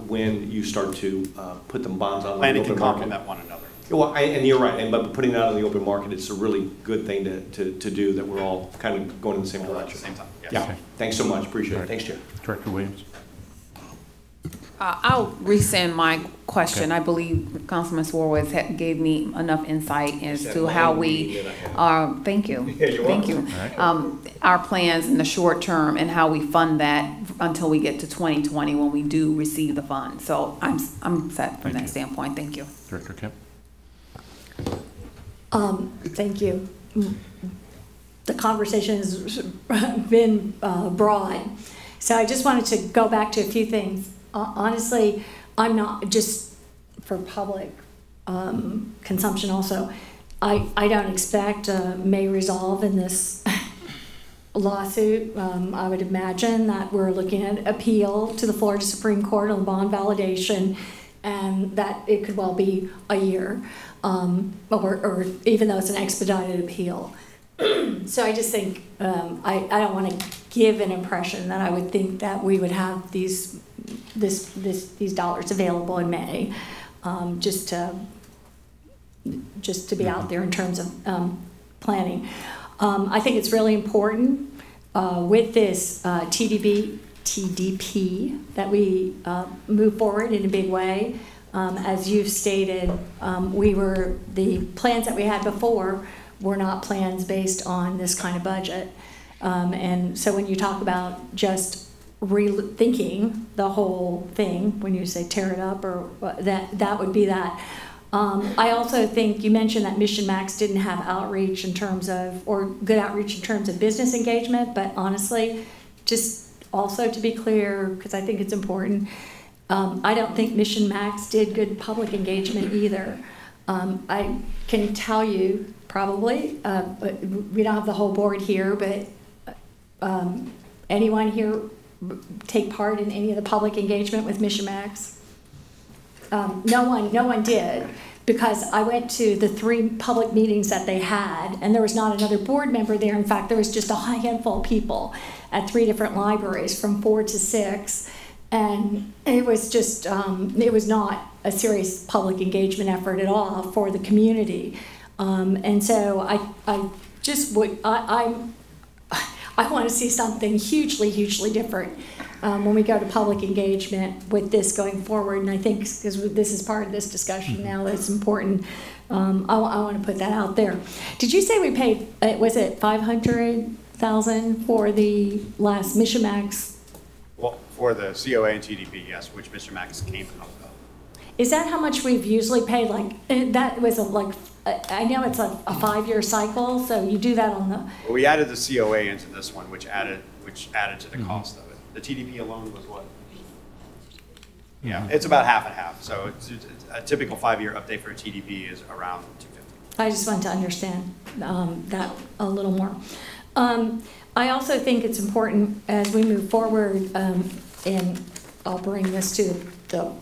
when you start to put them bonds on the open market. Planning can complement one another. Well, and you're right, but putting it out on the open market, it's a really good thing to do, that we're all kind of going in the same direction. At the same time, yes. Yeah, Okay. Thanks so much, appreciate it. Thanks, Chair. Director Williams. I'll resend my question. Okay. I believe Councilman Suarez gave me enough insight as to how we are, thank you, thank you. Our plans in the short term and how we fund that until we get to 2020 when we do receive the funds. So I'm set from that standpoint. Thank you. Director Kemp. Thank you. The conversation has been broad. So I just wanted to go back to a few things. Honestly, I'm not, just for public consumption also, I don't expect May resolve in this lawsuit. I would imagine that we're looking at appeal to the Florida Supreme Court on bond validation, and that it could well be a year, or even though it's an expedited appeal. So I just think, I don't want to give an impression that I would think that we would have these dollars available in May, just to be out there in terms of planning. I think it's really important with this TDP that we move forward in a big way. As you've stated, the plans that we had before were not plans based on this kind of budget. And so when you talk about just rethinking the whole thing, when you say tear it up, or that would be that. I also think you mentioned that Mission Max didn't have outreach in terms of, or good outreach in terms of business engagement, but honestly, just also to be clear, because I think it's important, I don't think Mission Max did good public engagement either. I can tell you, probably, we don't have the whole board here, but anyone here take part in any of the public engagement with Mission Max? No one did, because I went to the 3 public meetings that they had, and there was not another board member there. In fact, there was just a handful of people at 3 different libraries from 4 to 6, and it was just, it was not a serious public engagement effort at all for the community. And so I just would, I want to see something hugely, hugely different when we go to public engagement with this going forward. And I think, because this is part of this discussion now, that's important. I want to put that out there. Did you say we paid, was it $500,000 for the last Mission Max? Well, for the COA and TDP, yes, which Mission Max came out of. Is that how much we've usually paid? Like, that was I know it's a 5-year cycle, so you do that on the. Well, we added the COA into this one, which added to the cost of it. The TDP alone was what? Yeah, it's about half and half. So it's a typical 5-year update for a TDP is around $250. I just want to understand that a little more. I also think it's important as we move forward, and I'll bring this to the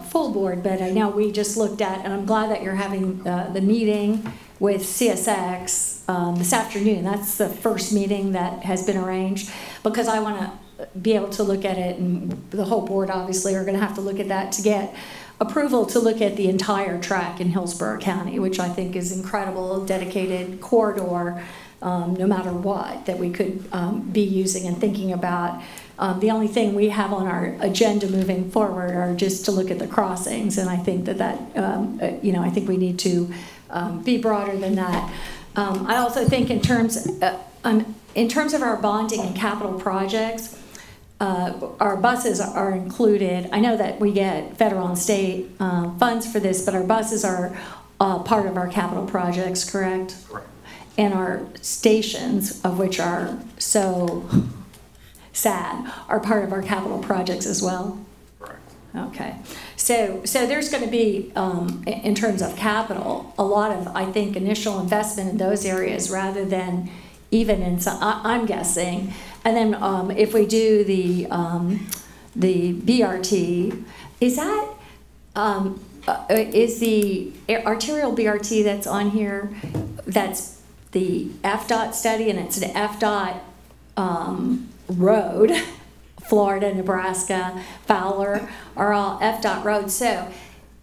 full board, but I know we just looked at, and I'm glad that you're having the meeting with CSX this afternoon. That's the first meeting that has been arranged, because I want to be able to look at it, and the whole board obviously are going to have to look at that to get approval to look at the entire track in Hillsborough County, which I think is incredible, dedicated corridor, no matter what, that we could be using and thinking about. The only thing we have on our agenda moving forward are just to look at the crossings, and I think that I think we need to be broader than that. I also think in terms of our bonding and capital projects, our buses are included. I know that we get federal and state funds for this, but our buses are part of our capital projects, correct? Correct. And our stations, of which are so sad, are part of our capital projects as well? Correct. Okay. So there's going to be, in terms of capital, a lot of, I think, initial investment in those areas rather than even in some, I'm guessing. And then if we do the BRT, is that, is the arterial BRT that's on here, that's the FDOT study, and it's an FDOT road, Florida, Nebraska, Fowler are all FDOT roads. So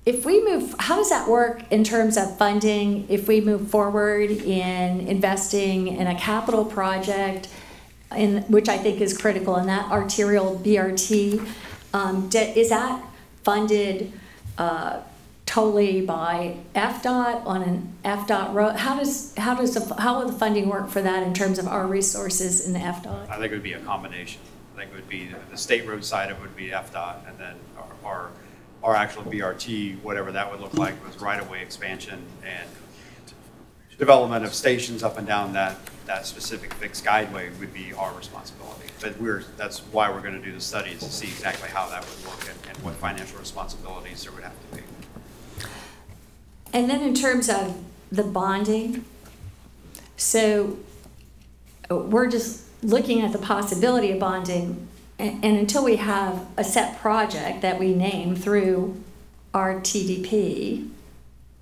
if we move, how does that work in terms of funding if we move forward in investing in a capital project, which I think is critical, in that arterial BRT? Is that funded totally by FDOT on an FDOT road? How will the funding work for that in terms of our resources in the FDOT? I think it would be a combination. I think it would be the state road side of it would be FDOT, and then our actual BRT, whatever that would look like, was right-of-way expansion and development of stations up and down that specific fixed guideway would be our responsibility. But that's why we're going to do the studies to see exactly how that would work and what financial responsibilities there would have to be. And then in terms of the bonding, so we're just looking at the possibility of bonding, and until we have a set project that we name through our TDP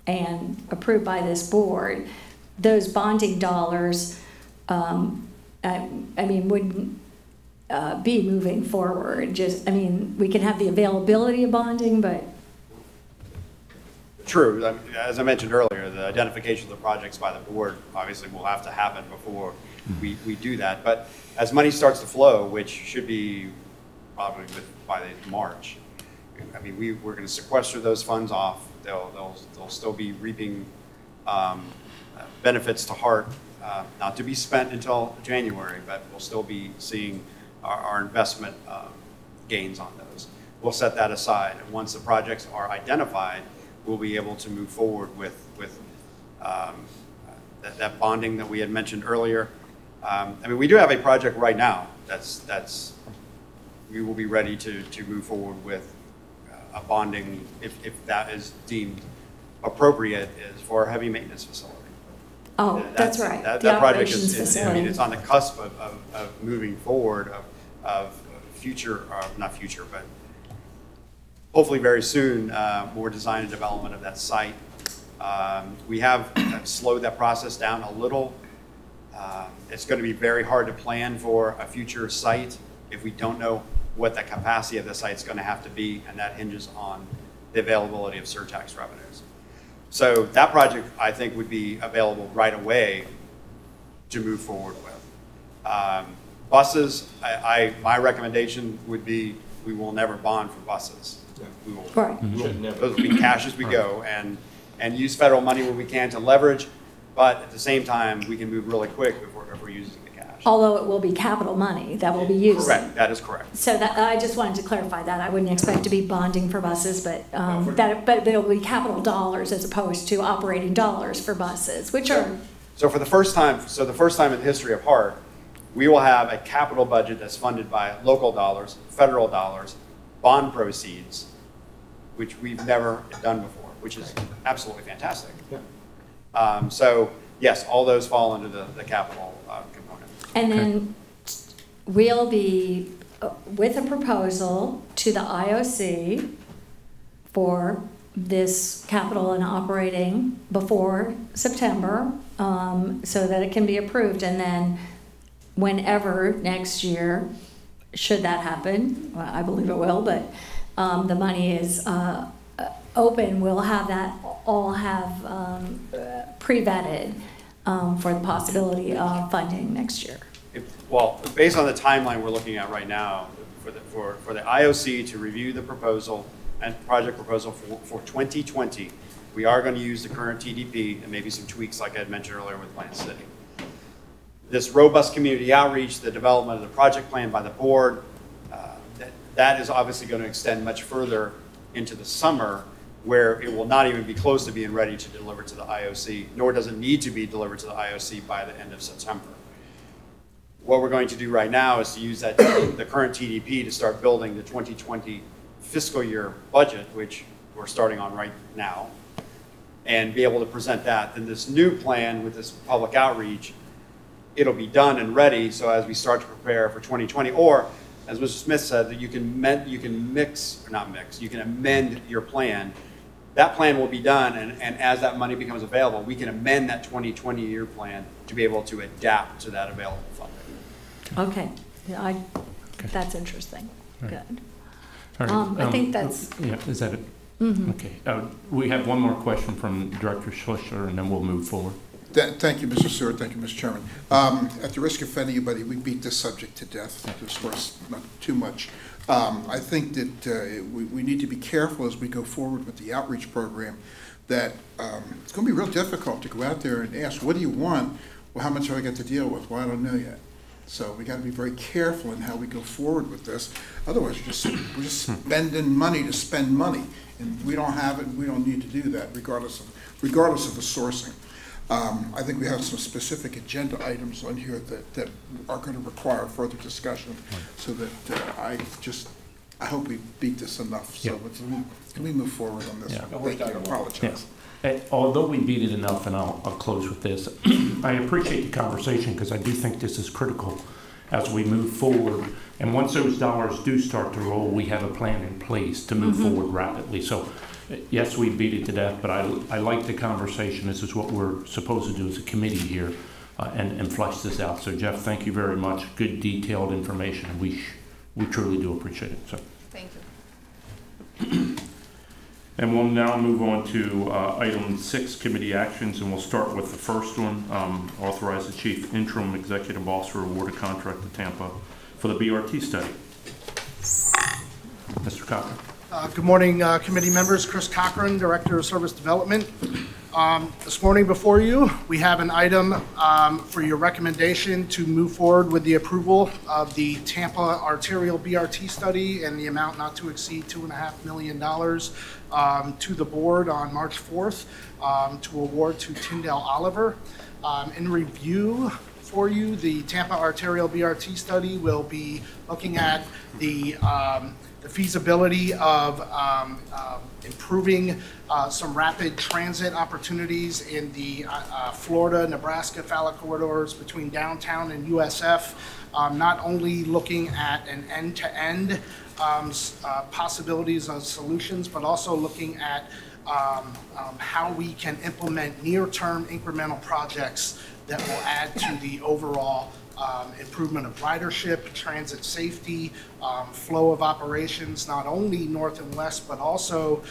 and approved by this board, those bonding dollars, wouldn't be moving forward. We can have the availability of bonding, but. True. As I mentioned earlier, the identification of the projects by the board obviously will have to happen before we do that. But as money starts to flow, which should be probably by March, we're going to sequester those funds off. They'll still be reaping benefits to HART, not to be spent until January, but we'll still be seeing our investment gains on those. We'll set that aside, and once the projects are identified, we'll be able to move forward with that bonding that we had mentioned earlier. We do have a project right now we will be ready to move forward with a bonding, if that is deemed appropriate, is for a heavy maintenance facility. Oh, that's right. That The project operations is, facility. it's on the cusp of moving forward, of future, not future, but hopefully very soon, more design and development of that site. We have slowed that process down a little. It's going to be very hard to plan for a future site if we don't know what the capacity of the site is going to have to be, and that hinges on the availability of surtax revenues. So that project, I think, would be available right away to move forward with. Buses, my recommendation would be we will never bond for buses. We will, Right. those will be cash as we go, and use federal money when we can to leverage, but at the same time, we can move really quick if we're using the cash. Although it will be capital money that will be used. Correct, that is correct. So that, I just wanted to clarify that. I wouldn't expect to be bonding for buses, but but it'll be capital dollars as opposed to operating dollars for buses, which are. So for the first time, in the history of HART, we will have a capital budget that's funded by local dollars, federal dollars, bond proceeds, which we've never done before, which is absolutely fantastic. Yeah. So yes, all those fall into the capital component. And then we'll be with a proposal to the IOC for this capital and operating before September, so that it can be approved. And then whenever next year, should that happen, well, I believe it will, but the money is open, we'll have that all have pre-vetted for the possibility of funding next year. Well, based on the timeline we're looking at right now, for the IOC to review the proposal and project proposal for 2020, we are going to use the current TDP and maybe some tweaks like I had mentioned earlier with Plant City. This robust community outreach, the development of the project plan by the board, that is obviously going to extend much further into the summer, where it will not even be close to being ready to deliver to the IOC, nor does it need to be delivered to the IOC by the end of September. What we're going to do right now is to use the current TDP to start building the 2020 fiscal year budget, which we're starting on right now, and be able to present that. Then this new plan with this public outreach, it'll be done and ready, so as we start to prepare for 2020, or as Mr. Smith said, that you can amend your plan. That plan will be done, and as that money becomes available, we can amend that 2020 year plan to be able to adapt to that available funding. Okay, that's interesting. Right. Good. All right. I think that's. Yeah, is that it? Mm-hmm. Okay. We have one more question from Director Schlichter, and then we'll move forward. Thank you, Mr. Stewart. Thank you, Mr. Chairman. At the risk of offending anybody, we beat this subject to death. To discuss not too much. I think that we need to be careful as we go forward with the outreach program. That it's going to be real difficult to go out there and ask, "What do you want?" Well, how much have I got to deal with? Well, I don't know yet. So we got to be very careful in how we go forward with this. Otherwise, we're just spending money to spend money, and we don't have it. And we don't need to do that, regardless of the sourcing. I think we have some specific agenda items on here that are going to require further discussion, so that I hope we beat this enough. So can we move forward on this one? Thank you. I apologize. Yeah. Although we beat it enough, and I'll close with this, I appreciate the conversation because I do think this is critical as we move forward. And once those dollars do start to roll, we have a plan in place to move forward rapidly. So yes, we beat it to death, but I like the conversation. This is what we're supposed to do as a committee here, and flesh this out. So Jeff, thank you very much. Good detailed information. We truly do appreciate it. So Thank you. And we'll now move on to item 6, committee actions, and we'll start with the first one. Authorize the Chief Interim Executive Officer award a contract to Tampa for the BRT study. Mr. Cochran. Good morning, committee members. Chris Cochran, Director of Service Development. This morning before you, we have an item for your recommendation to move forward with the approval of the Tampa arterial BRT study and the amount not to exceed $2.5 million to the board on March 4th to award to Tyndale Oliver. In review for you. The Tampa Arterial BRT study will be looking at the feasibility of improving some rapid transit opportunities in the Florida-Nebraska Fala corridors between downtown and USF, not only looking at an end-to-end possibilities of solutions, but also looking at how we can implement near-term incremental projects that will add to the overall improvement of ridership, transit safety, flow of operations, not only north and west, but also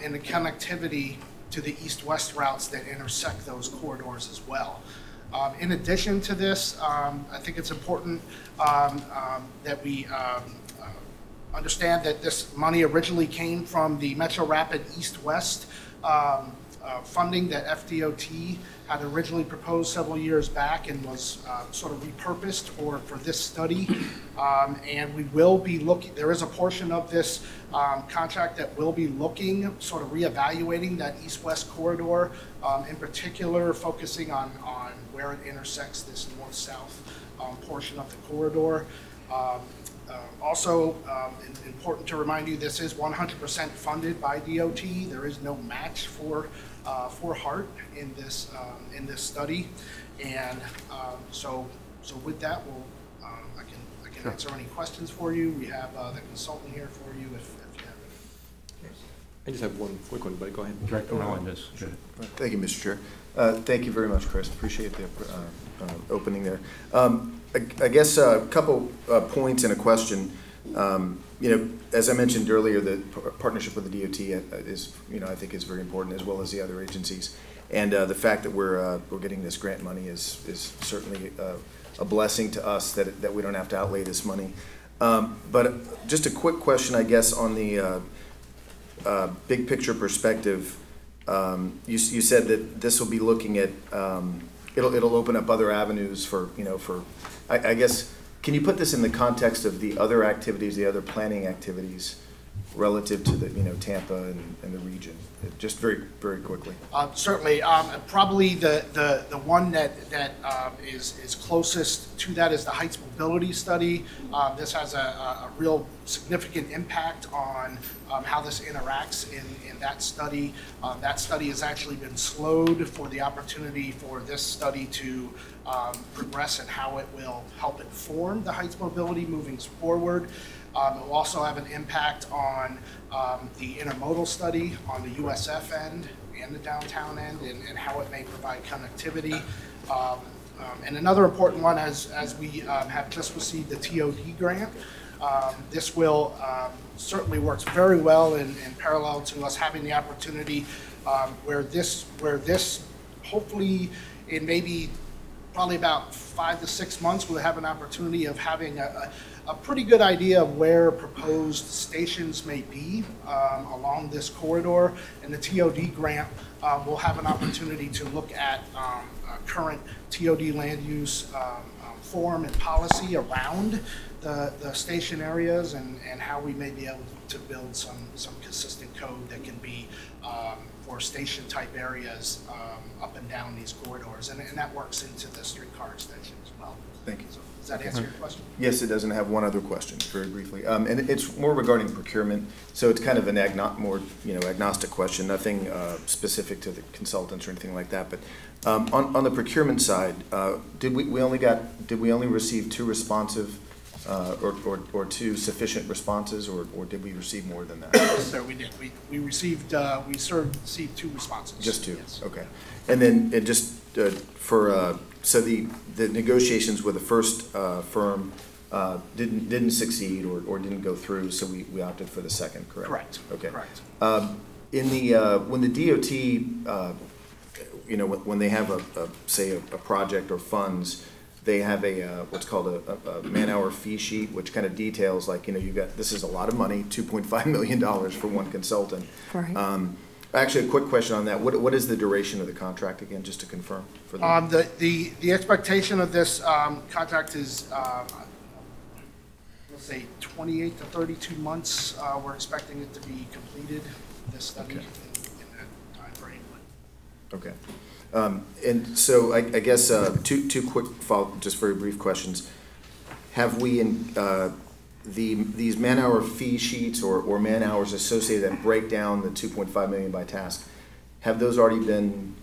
in the connectivity to the east-west routes that intersect those corridors as well. In addition to this, I think it's important that we understand that this money originally came from the Metro Rapid East-West funding that FDOT had originally proposed several years back and was sort of repurposed for this study. And we will be looking, there is a portion of this contract that will be looking, sort of reevaluating that east-west corridor, in particular focusing on where it intersects this north-south portion of the corridor. Also, important to remind you, this is 100% funded by DOT. There is no match for HART in this study, and so with that, I can answer any questions for you. We have the consultant here for you if you have any. I just have one quick one, but go ahead. Director Melendez. Thank you, Mr. Chair. Thank you very much, Chris. Appreciate the opening there. I guess a couple points and a question. As I mentioned earlier, the partnership with the DOT is, I think is very important, as well as the other agencies. And the fact that we're getting this grant money is certainly a blessing to us that we don't have to outlay this money. But just a quick question, I guess, on the big picture perspective. You said that this will be looking at, it'll open up other avenues for, I guess, can you put this in the context of the other activities, the other planning activities relative to the, Tampa and the region? Just very, very quickly. Certainly. Probably the one that is closest to that is the Heights Mobility Study. This has a real significant impact on how this interacts in that study. That study has actually been slowed for the opportunity for this study to progress and how it will help inform the Heights Mobility moving forward. It will also have an impact on the intermodal study on the USF end and the downtown end, and how it may provide connectivity. And another important one, as we have just received the TOD grant, this will certainly works very well in parallel to us having the opportunity where this hopefully in maybe probably about 5 to 6 months, we'll have an opportunity of having a pretty good idea of where proposed stations may be along this corridor. And the TOD grant will have an opportunity to look at current TOD land use form and policy around the station areas, and how we may be able to build some consistent code that can be for station type areas up and down these corridors, and that works into the streetcar extension as well. Thank you. So, does that answer your question? Yes, it does, and I have one other question, very briefly, and it's more regarding procurement. So it's kind of an agnostic question, nothing specific to the consultants or anything like that. But on the procurement side, did we only receive 2 responsive or 2 sufficient responses, or did we receive more than that? Yes, sir, we did. We received 2 responses. Just 2. Yes. Okay. And then so the negotiations with the first firm didn't succeed or didn't go through, so we opted for the second, correct? Correct. Okay. Correct. In the when the DOT, when they have a project or funds, they have what's called a man-hour fee sheet, which kind of details, like, this is a lot of money, $2.5 million for one consultant. Right. Actually, a quick question on that. What is the duration of the contract again, just to confirm? For the expectation of this contract is, let's say, 28 to 32 months. We're expecting it to be completed, this study, in that time frame. Okay. And so I guess two quick just very brief questions. Have we these man-hour fee sheets or man-hours associated that break down the 2.5 million by task? Have those already been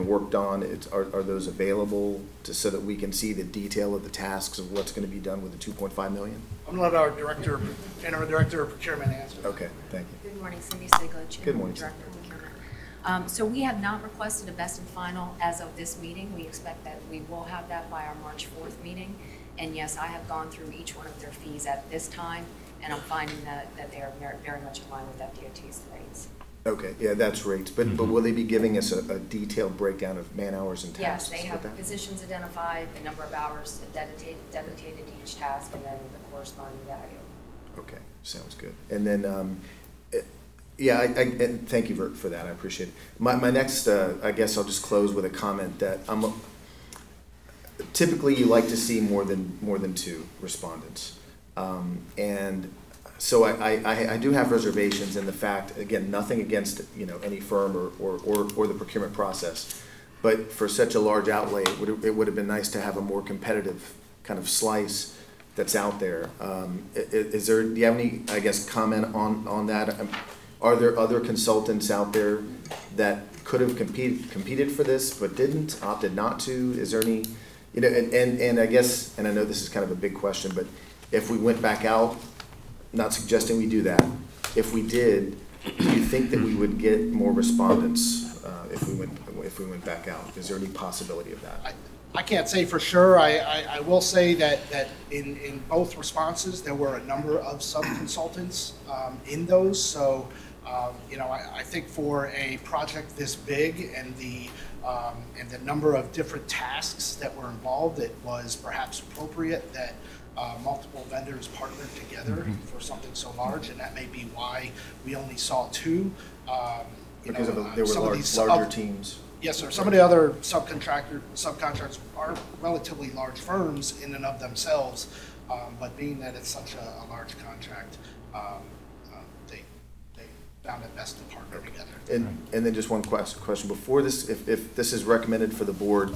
worked on? Are those available so that we can see the detail of the tasks of what's going to be done with the 2.5 million? I'm going to let our director of procurement answer. Okay, thank you. Good morning, Cindy Siglich. Good morning. Director of Procurement. So we have not requested a best and final as of this meeting. We expect that we will have that by our March 4th meeting. And yes, I have gone through each one of their fees at this time, and I'm finding that they are very much in line with FDOT's rates. Okay, yeah, that's rates. But will they be giving us a detailed breakdown of man-hours and tasks? Yes, they have positions identified, the number of hours dedicated to each task, and then the corresponding value. Okay, sounds good. And then, yeah, and thank you for that. I appreciate it. My next, I guess I'll just close with a comment that typically you like to see more than two respondents, and so I do have reservations in the fact, again, nothing against any firm or the procurement process, but for such a large outlay, it would have been nice to have a more competitive kind of slice that's out there. Do you have any, I guess, comment on that? Are there other consultants out there that could have competed for this but didn't, opted not to? Is there any, and I guess, and I know this is kind of a big question, but if we went back out, not suggesting we do that, if we did, do you think that we would get more respondents if we went back out? Is there any possibility of that? I can't say for sure. I will say that in both responses, there were a number of sub-consultants in those. So, I think for a project this big and the number of different tasks that were involved, it was perhaps appropriate that multiple vendors partnered together for something so large, and that may be why we only saw two. Because there were larger teams. Yes, sir. Some of the other subcontractors are relatively large firms in and of themselves, but being that it's such a large contract, they found it best to partner together. And then just one question before this: if this is recommended for the board,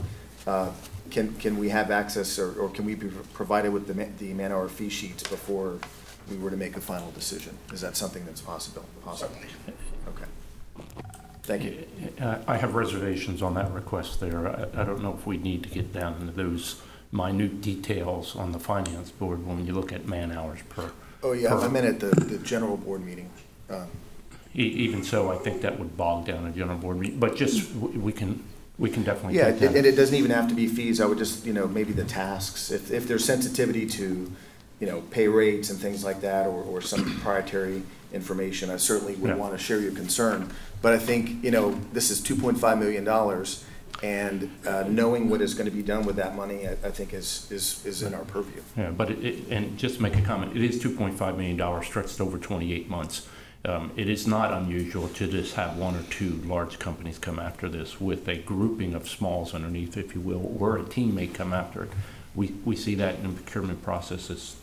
can we have access or can we be provided with the man-hour fee sheets before we were to make a final decision? Is that something that's possible? Certainly. Okay. Thank you. I have reservations on that request there. I don't know if we need to get down into those minute details on the finance board when you look at man-hours per. Oh, yeah, I meant at the general board meeting. Even so, I think that would bog down a general board meeting, but just we can definitely. Yeah, take that. and it doesn't even have to be fees. I would just, maybe the tasks, if there's sensitivity to, pay rates and things like that, or some proprietary information, I certainly would want to share your concern. But I think, this is $2.5 million, and knowing what is going to be done with that money, I think is in our purview. Yeah, but and just to make a comment, it is $2.5 million stretched over 28 months. It is not unusual to just have one or two large companies come after this with a grouping of smalls underneath, if you will, or a team may come after it. We see that in procurement processes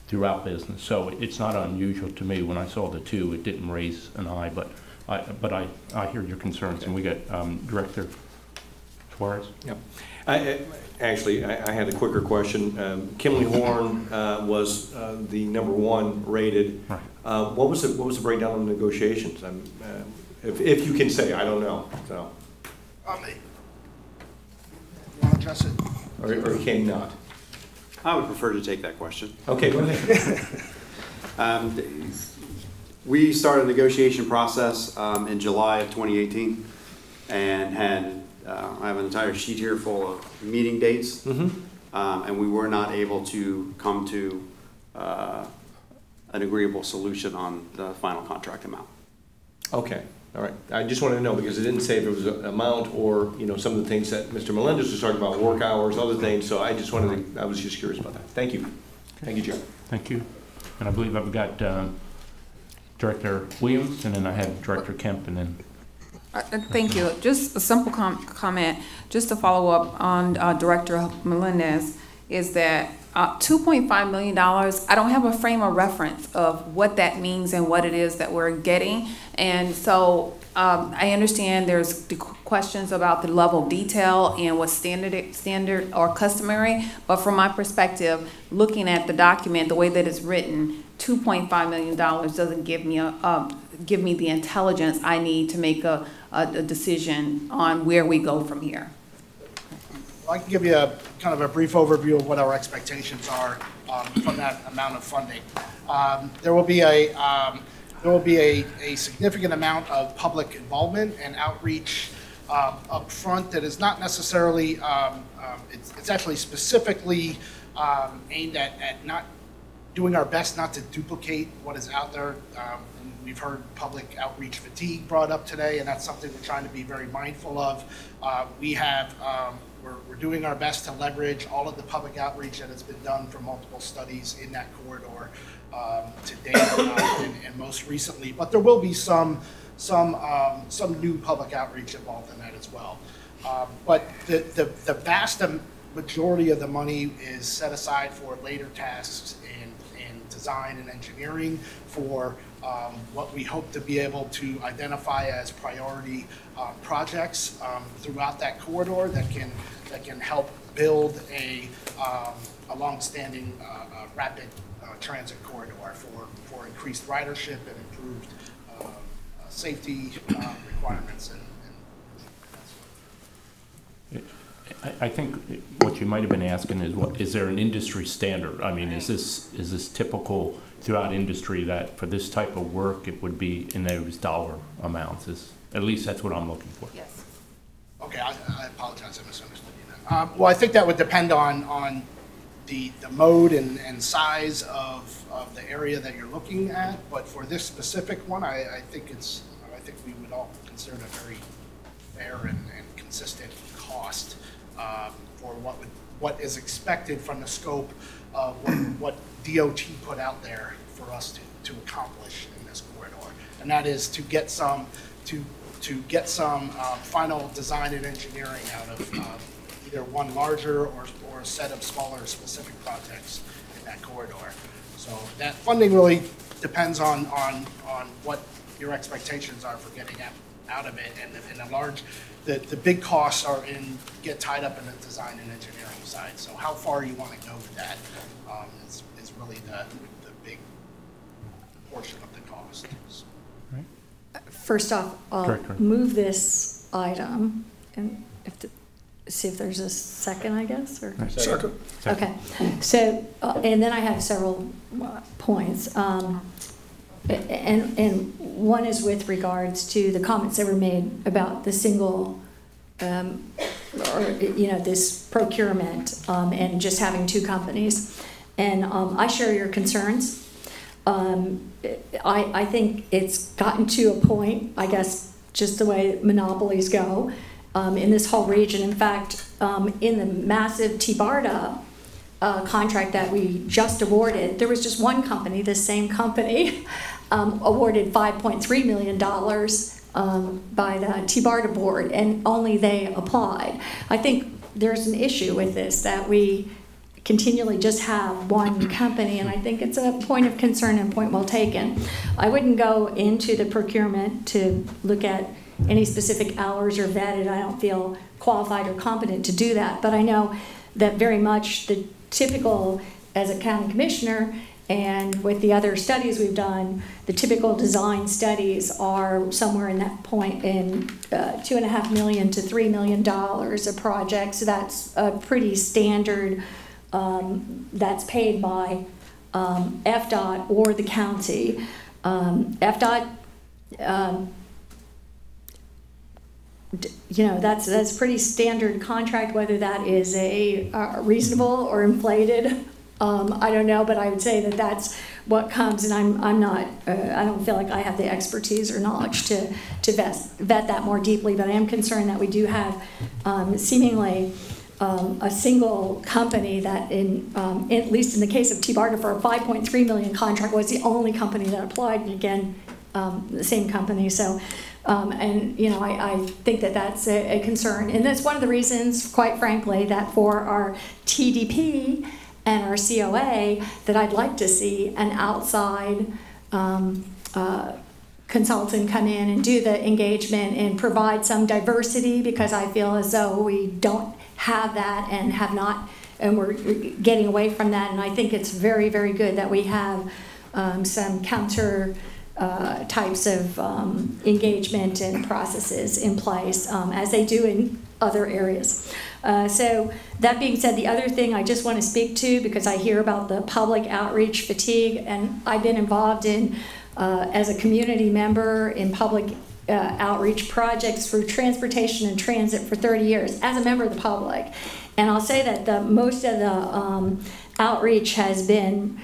throughout business. So it's not unusual to me. When I saw the two, it didn't raise an eye, but I hear your concerns. And we got Director Suarez. Yep. I had a quicker question. Kimley Horn was the #1 rated. Right. What was the breakdown of negotiations? If you can say, I don't know. So. You want to address it? Or can you not? I would prefer to take that question. Okay, go ahead. We started the negotiation process in July of 2018 and had, I have an entire sheet here full of meeting dates, and we were not able to come to an agreeable solution on the final contract amount. Okay, all right. I just wanted to know because it didn't say if it was an amount or some of the things that Mr. Melendez was talking about, work hours, other things. So I just wanted to, I was just curious about that. Thank you. Thank you, Chair. Thank you. And I believe I've got Director Williams, and then I have Director Kemp, and then. Thank you. Just a simple comment, just to follow up on Director Melendez, is that $2.5 million, I don't have a frame of reference of what that means and what it is that we're getting. And so I understand there's the questions about the level of detail and what's standard or customary, but from my perspective, looking at the document, the way that it's written, $2.5 million doesn't give me the intelligence I need to make a decision on where we go from here. I can give you a kind of a brief overview of what our expectations are from that amount of funding. There will be a significant amount of public involvement and outreach up front that is not necessarily, it's actually specifically aimed at not doing our best not to duplicate what is out there. We've heard public outreach fatigue brought up today, and that's something we're trying to be very mindful of. We're doing our best to leverage all of the public outreach that has been done from multiple studies in that corridor to date and most recently. But there will be some new public outreach involved in that as well. But the vast majority of the money is set aside for later tasks in design and engineering for what we hope to be able to identify as priority projects throughout that corridor that can help build a long-standing rapid transit corridor for increased ridership and improved safety requirements. I think what you might have been asking is, is there an industry standard? I mean, is this typical throughout industry that for this type of work it would be in those dollar amounts? At least that's what I'm looking for. Yes. Okay, I apologize, I misunderstood you then. Well, I think that would depend on the mode and size of the area that you're looking at, but for this specific one, I think we would all consider it a very fair and consistent cost for what is expected from the scope of what DOT put out there for us to accomplish in this corridor, and that is to get some final design and engineering out of either one larger or a set of smaller specific projects in that corridor. So that funding really depends on what your expectations are for getting out of it, and the big costs get tied up in the design and engineering side. So how far you want to go with that is really the big portion of the cost. Right. First off, I'll Correct. move this item and see if there's a second, I guess, or Second. okay. So and then I have several points. And one is with regards to the comments that were made about the single, this procurement and just having two companies. And I share your concerns. I think it's gotten to a point, I guess, just the way monopolies go in this whole region. In fact, in the massive T-BARTA contract that we just awarded, there was just one company, the same company, awarded $5.3 million by the T-BARTA board, and only they applied. I think there's an issue with this, that we continually just have one company, and I think it's a point of concern and point well taken. I wouldn't go into the procurement to look at any specific hours or vetted. I don't feel qualified or competent to do that, but I know that very much the typical, as a county commissioner, and with the other studies we've done, the typical design studies are somewhere in that point in $2.5 million to $3 million a project. So that's a pretty standard, that's paid by FDOT or the county. FDOT, that's pretty standard contract, whether that is a reasonable or inflated. I don't know, but I would say that that's what comes, and I'm not, I don't feel like I have the expertise or knowledge to vet that more deeply, but I am concerned that we do have seemingly a single company that, at least in the case of T-BARTA, for a $5.3 million contract, was the only company that applied, and again, the same company. So, I think that that's a concern, and that's one of the reasons, quite frankly, that for our TDP and our COA that I'd like to see an outside consultant come in and do the engagement and provide some diversity, because I feel as though we don't have that and have not, and we're getting away from that. And I think it's very, very good that we have some counter types of engagement and processes in place, as they do in other areas. So that being said, the other thing I just want to speak to, because I hear about the public outreach fatigue, and I've been involved in, as a community member in public outreach projects for transportation and transit for 30 years, as a member of the public. And I'll say that most of the outreach has been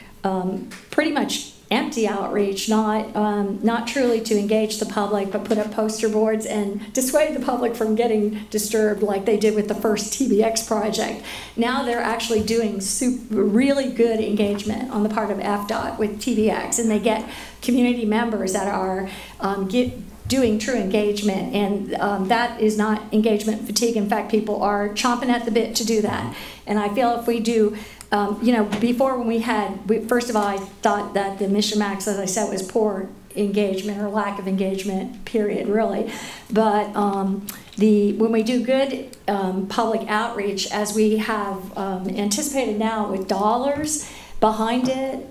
pretty much empty outreach, not truly to engage the public, but put up poster boards and dissuade the public from getting disturbed like they did with the first TBX project. Now they're actually doing really good engagement on the part of FDOT with TBX, and they get community members that are doing true engagement, and that is not engagement fatigue. In fact, people are chomping at the bit to do that. And I feel if we do, before when first of all, I thought that the Mission Max, as I said, was poor engagement or lack of engagement, period, really. But when we do good public outreach, as we have anticipated now with dollars behind it,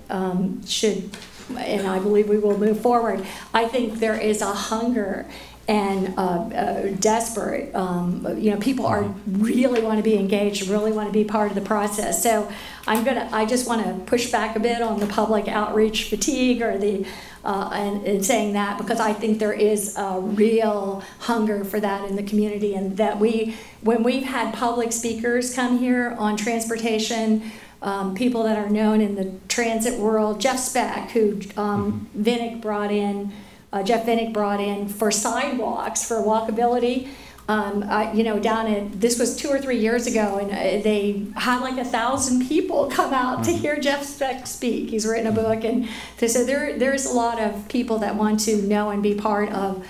and I believe we will move forward, I think there is a hunger and desperate, people are really want to be engaged, really want to be part of the process. So I just want to push back a bit on the public outreach fatigue or the and saying that, because I think there is a real hunger for that in the community, and that when we've had public speakers come here on transportation, people that are known in the transit world, Jeff Speck, who Jeff Vinnick brought in for sidewalks, for walkability. This was 2 or 3 years ago, and they had like 1,000 people come out to hear Jeff Speck speak. He's written a book, and so there's a lot of people that want to know and be part of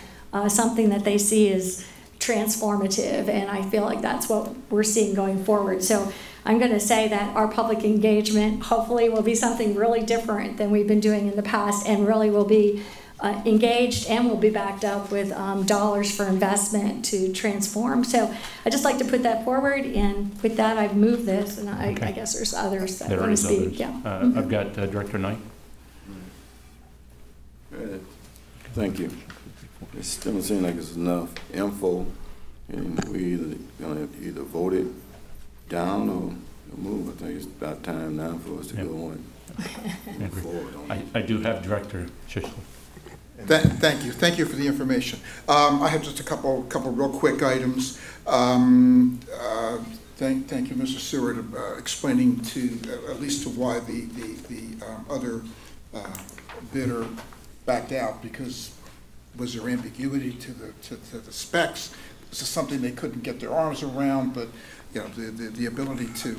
something that they see as transformative, and I feel like that's what we're seeing going forward. So I'm going to say that our public engagement hopefully will be something really different than we've been doing in the past, and really will be engaged and will be backed up with dollars for investment to transform. So I'd just like to put that forward, and with that I've moved this, and I guess there's others that want to speak. Yeah. I've got Director Knight. Thank you. It doesn't seem like it's enough info, and we gonna either vote it down or move. I think it's about time now for us to go on. I do have Director Schischler. Thank you. Thank you for the information. I have just a couple real quick items. Thank you, Mr. Seward, explaining at least to why the other bidder backed out, because was there ambiguity to the specs? This is something they couldn't get their arms around, but the ability to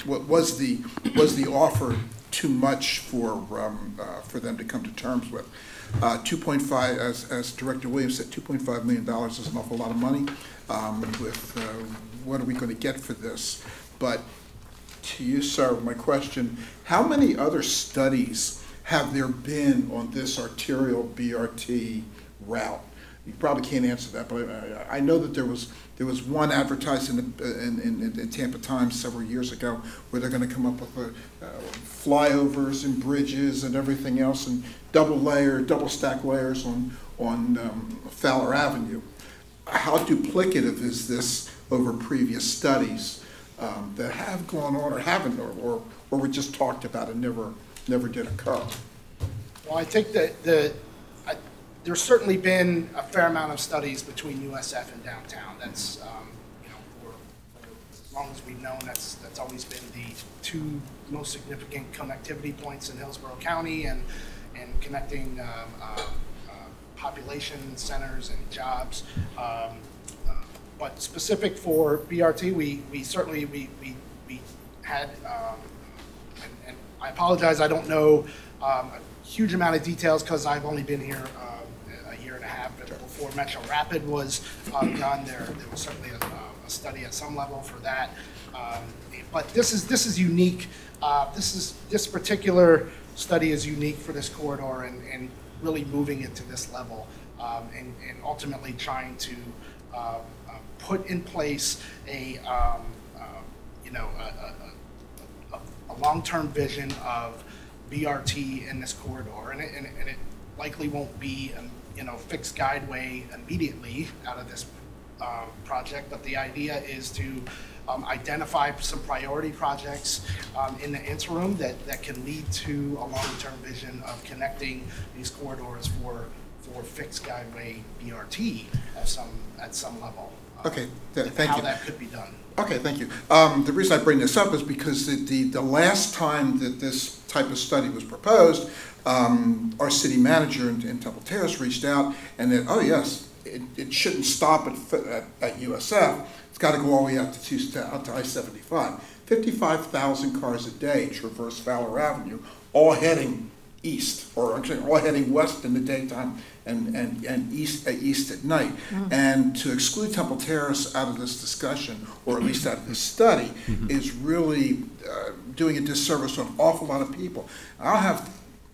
was the offer too much for them to come to terms with. 2.5, as Director Williams said, $2.5 million is an awful lot of money. What are we going to get for this? But to you, sir, my question: how many other studies have there been on this arterial BRT route? You probably can't answer that, but I know that there was one advertised in Tampa Times several years ago where they're going to come up with flyovers and bridges and everything else, and double stack layers on Fowler Avenue. How duplicative is this over previous studies that have gone on or haven't, or were just talked about and never did occur? Well, I think that there's certainly been a fair amount of studies between USF and downtown. That's for as long as we've known, that's always been the two most significant connectivity points in Hillsborough County, and connecting population centers and jobs. But specific for BRT, we certainly had, and I apologize, I don't know a huge amount of details because I've only been here a year and a half. But before Metro Rapid was done, there was certainly a study at some level for that. But this is unique. This particular study is unique for this corridor and really moving it to this level, and ultimately trying to put in place a long-term vision of BRT in this corridor, and it likely won't be fixed guideway immediately out of this project, but the idea is to identify some priority projects in the interim that can lead to a long-term vision of connecting these corridors for fixed guideway BRT at some level. Okay, thank you. How that could be done. Okay, thank you. The reason I bring this up is because the last time that this type of study was proposed, our city manager in Temple Terrace reached out and then, oh yes, it shouldn't stop at USF. It's got to go all the way out to I-75. 55,000 cars a day traverse Fowler Avenue, all heading east, or actually all heading west in the daytime and east at night. And to exclude Temple Terrace out of this discussion, or at least out of this study, is really doing a disservice to an awful lot of people. I don't have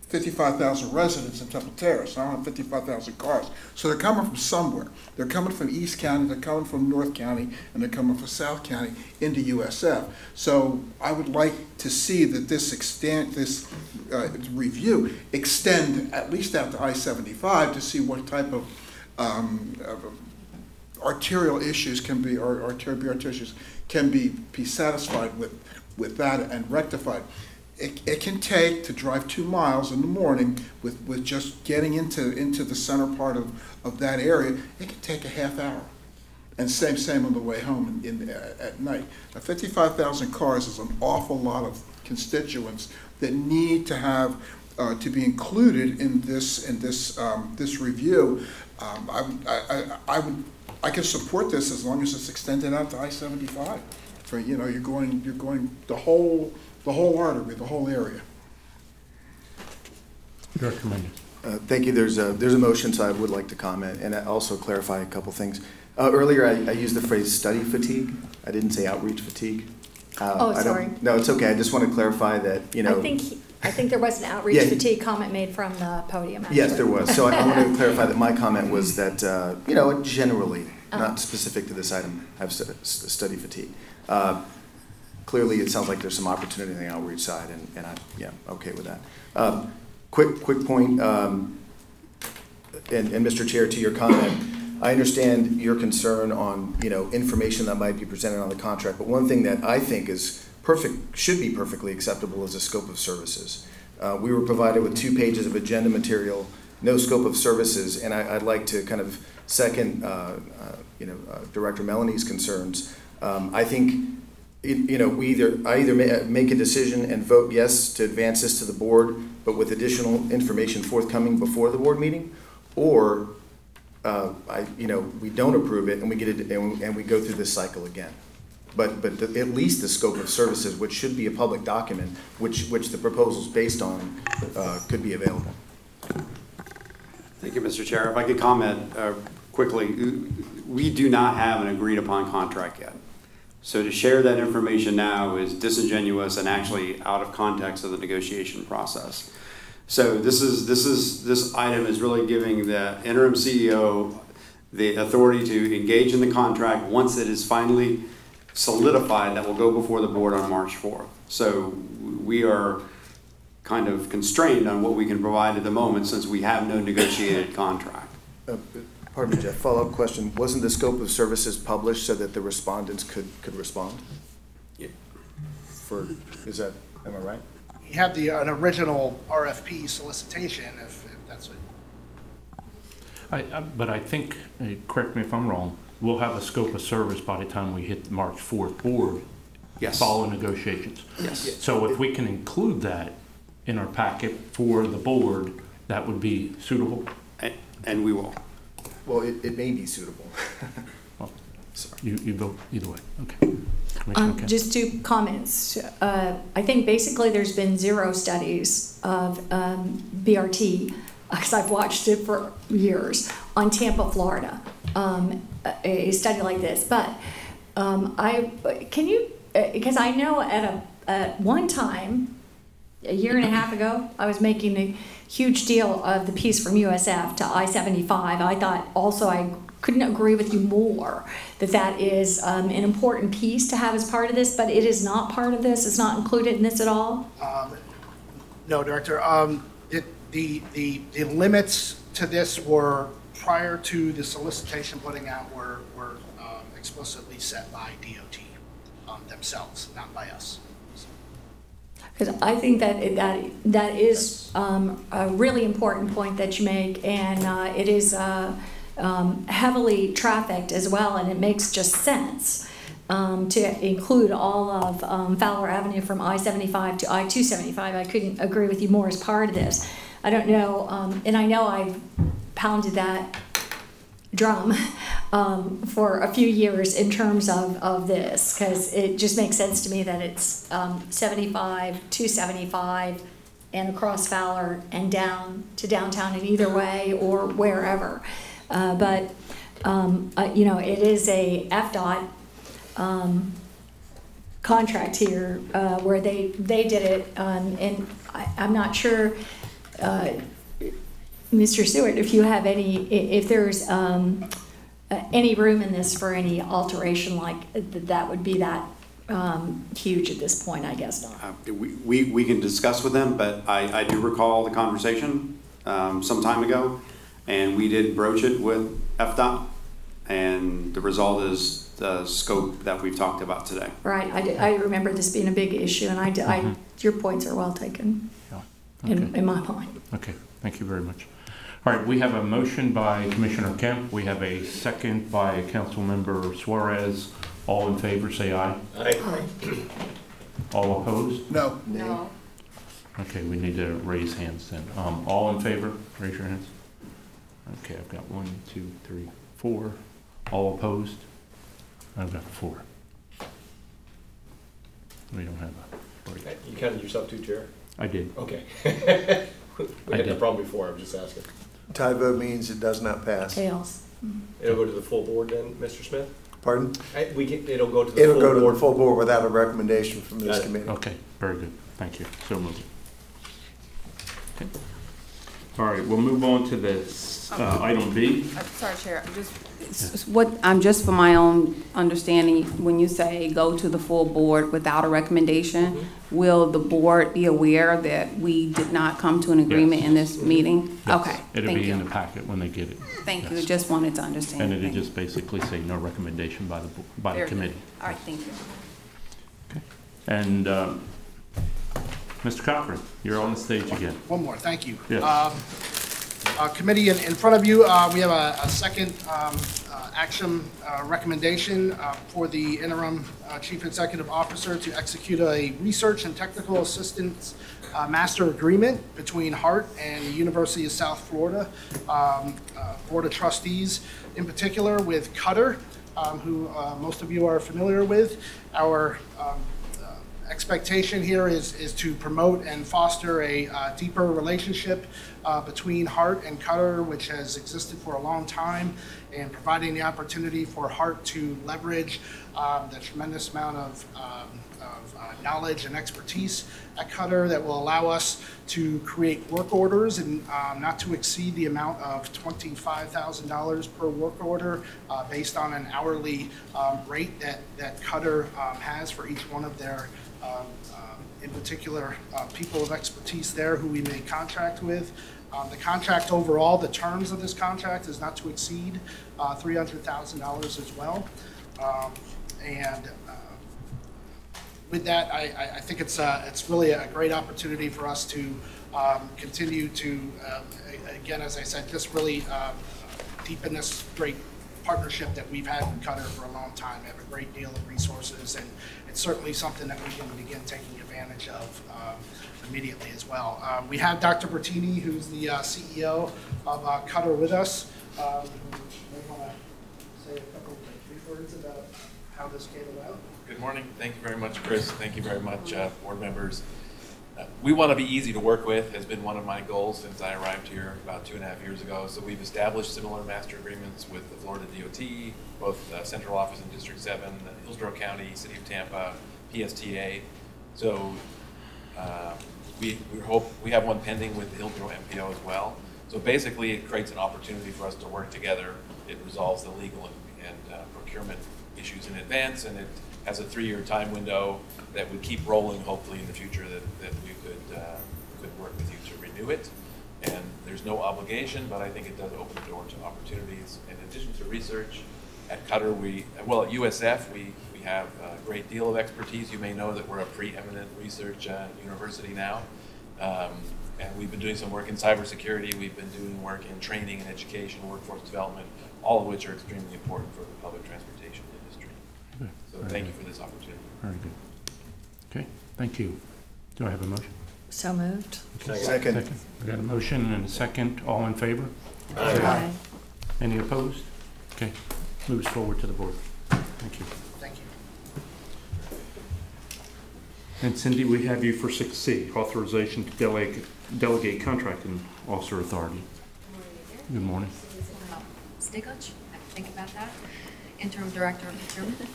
55,000 residents in Temple Terrace. I don't have 55,000 cars. So they're coming from somewhere. They're coming from East County, they're coming from North County, and they're coming from South County into USF. So I would like to see that this review extend at least out to I-75 to see what type of arterial issues can be, or arterial issues can be satisfied with that and rectified. It can take, to drive 2 miles in the morning with just getting into the center part of that area, it can take a half hour. And same on the way home at night. Now, 55,000 cars is an awful lot of constituents that need to have to be included in this review. I can support this as long as it's extended out to I-75. For you're going the whole artery, the whole area. Director Mendes. Thank you. There's a motion, so I would like to comment and also clarify a couple things. Earlier, I used the phrase study fatigue. I didn't say outreach fatigue. Sorry. No, it's okay. I just want to clarify that, I think there was an outreach fatigue comment made from the podium. Actually. Yes, there was. So I want to clarify that my comment was that, generally, not specific to this item, have study fatigue. Clearly, it sounds like there's some opportunity on the outreach side, and okay with that. Quick point, and Mr. Chair, to your comment, I understand your concern on information that might be presented on the contract, but one thing that I think is should be perfectly acceptable is a scope of services. We were provided with 2 pages of agenda material, no scope of services, and I'd like to kind of second Director Melanie's concerns. I think I either make a decision and vote yes to advance this to the board, but with additional information forthcoming before the board meeting, or we don't approve it and we get it and we go through this cycle again. But at least the scope of services, which should be a public document, which the proposal's based on, could be available. Thank you, Mr. Chair. If I could comment quickly, we do not have an agreed upon contract yet. So to share that information now is disingenuous and actually out of context of the negotiation process. So this item is really giving the interim CEO the authority to engage in the contract once it is finally solidified that will go before the board on March 4th. So we are kind of constrained on what we can provide at the moment since we have no negotiated contract. Pardon me, Jeff, follow-up question. Wasn't the scope of services published so that the respondents could respond? Yeah. Am I right? You have an original RFP solicitation, if that's what. But I think, correct me if I'm wrong, we'll have a scope of service by the time we hit the March 4th board. Yes. Following negotiations. Yes. So if we can include that in our packet for the board, that would be suitable? And we will. Well, it may be suitable. Well, you vote either way. Okay. Just 2 comments. I think basically there's been 0 studies of BRT, because I've watched it for years, on Tampa, Florida, a study like this. But Because I know at one time, a year and a half ago, I was making a huge deal of the piece from USF to I-75. I thought also I couldn't agree with you more that is an important piece to have as part of this, but it is not part of this. It's not included in this at all. No, Director. The limits to this were prior to the solicitation putting out were explicitly set by DOT themselves, not by us. Because I think that is a really important point that you make, and it is heavily trafficked as well, and it makes just sense to include all of Fowler Avenue from I-75 to I-275. I couldn't agree with you more as part of this. I don't know, and I know I've pounded that drum for a few years in terms of this, because it just makes sense to me that it's 75, 275, and across Fowler and down to downtown in either way or wherever. But it is a FDOT contract here where they did it, and I'm not sure, Mr. Stewart, if you have if there's any room in this for any alteration like that would be that huge at this point. I guess not. We can discuss with them, but I do recall the conversation some time ago, and we did broach it with FDOT, and the result is the scope that we've talked about today. Right. I remember this being a big issue, and your points are well taken. Yeah. Okay. In my mind. Okay. Thank you very much. All right, we have a motion by Commissioner Kemp. We have a second by Councilmember Suarez. All in favor, say aye. Aye. All opposed? No. No. Okay, we need to raise hands then. All in favor, raise your hands. Okay, I've got 1, 2, 3, 4. All opposed? I've got 4. We don't have a break. You counted yourself too, Chair? I did. Okay. We had no problem before, I'm just asking. Tie vote means it does not pass. Tails. It'll go to the full board then, Mr. Smith? Pardon? It'll go to the full board. It'll go to the full board without a recommendation from this committee. Okay, very good. Thank you. So moved. Okay. All right, we'll move on to this item B. Sorry, Chair. Just for my own understanding, when you say go to the full board without a recommendation, will the board be aware that we did not come to an agreement in this meeting? Yes. Okay. It'll be in the packet when they get it. Thank you. Just wanted to understand. And it'll just basically say no recommendation by the committee. All right. Thank you. Okay. And Mr. Cochran, you're on the stage again. One more. Thank you. Yes. Committee, in front of you, we have a second action recommendation for the interim Chief Executive Officer to execute a research and technical assistance master agreement between HART and the University of South Florida Board of Trustees, in particular with Cutter, who most of you are familiar with. Our expectation here is to promote and foster a deeper relationship between HART and Cutter, which has existed for a long time, and providing the opportunity for HART to leverage the tremendous amount of knowledge and expertise at Cutter that will allow us to create work orders and not to exceed the amount of $25,000 per work order based on an hourly rate that Cutter has for each one of their in particular people of expertise there who we may contract with. The contract overall, the terms of this contract is not to exceed $300,000 as well. With that, I think it's really a great opportunity for us to continue to, again, as I said, just really deepen this great partnership that we've had with Cutter for a long time. We have a great deal of resources, and it's certainly something that we can begin taking advantage of immediately as well. We have Dr. Bertini, who's the CEO of Cutter, with us. Who may want to say a couple of brief words about how this came about. Good morning. Thank you very much, Chris. Thank you very much, board members. We want to be easy to work with has been one of my goals since I arrived here about 2.5 years ago. So we've established similar master agreements with the Florida DOT, both Central Office in District 7, Hillsborough County, City of Tampa, PSTA. So we hope we have one pending with the Hillsborough MPO as well. So basically it creates an opportunity for us to work together. It resolves the legal and procurement issues in advance, and it has a 3-year time window that would keep rolling, hopefully in the future, that we could work with you to renew it. And there's no obligation, but I think it does open the door to opportunities. In addition to research, at Qatar, at USF, we have a great deal of expertise. You may know that we're a preeminent research university now. And we've been doing some work in cybersecurity. We've been doing work in training and education, workforce development, all of which are extremely important for the public transportation industry. Good. So thank you for this opportunity. Very good. Okay, thank you. Do I have a motion? So moved. Okay. Second. We got a motion and a second. All in favor? Aye. Any opposed? Okay, moves forward to the board. Thank you. Thank you. And Cindy, we have you for 6C, authorization to delegate contracting officer authority. Good morning. Stiglich, I think about that, Interim Director of Procurement.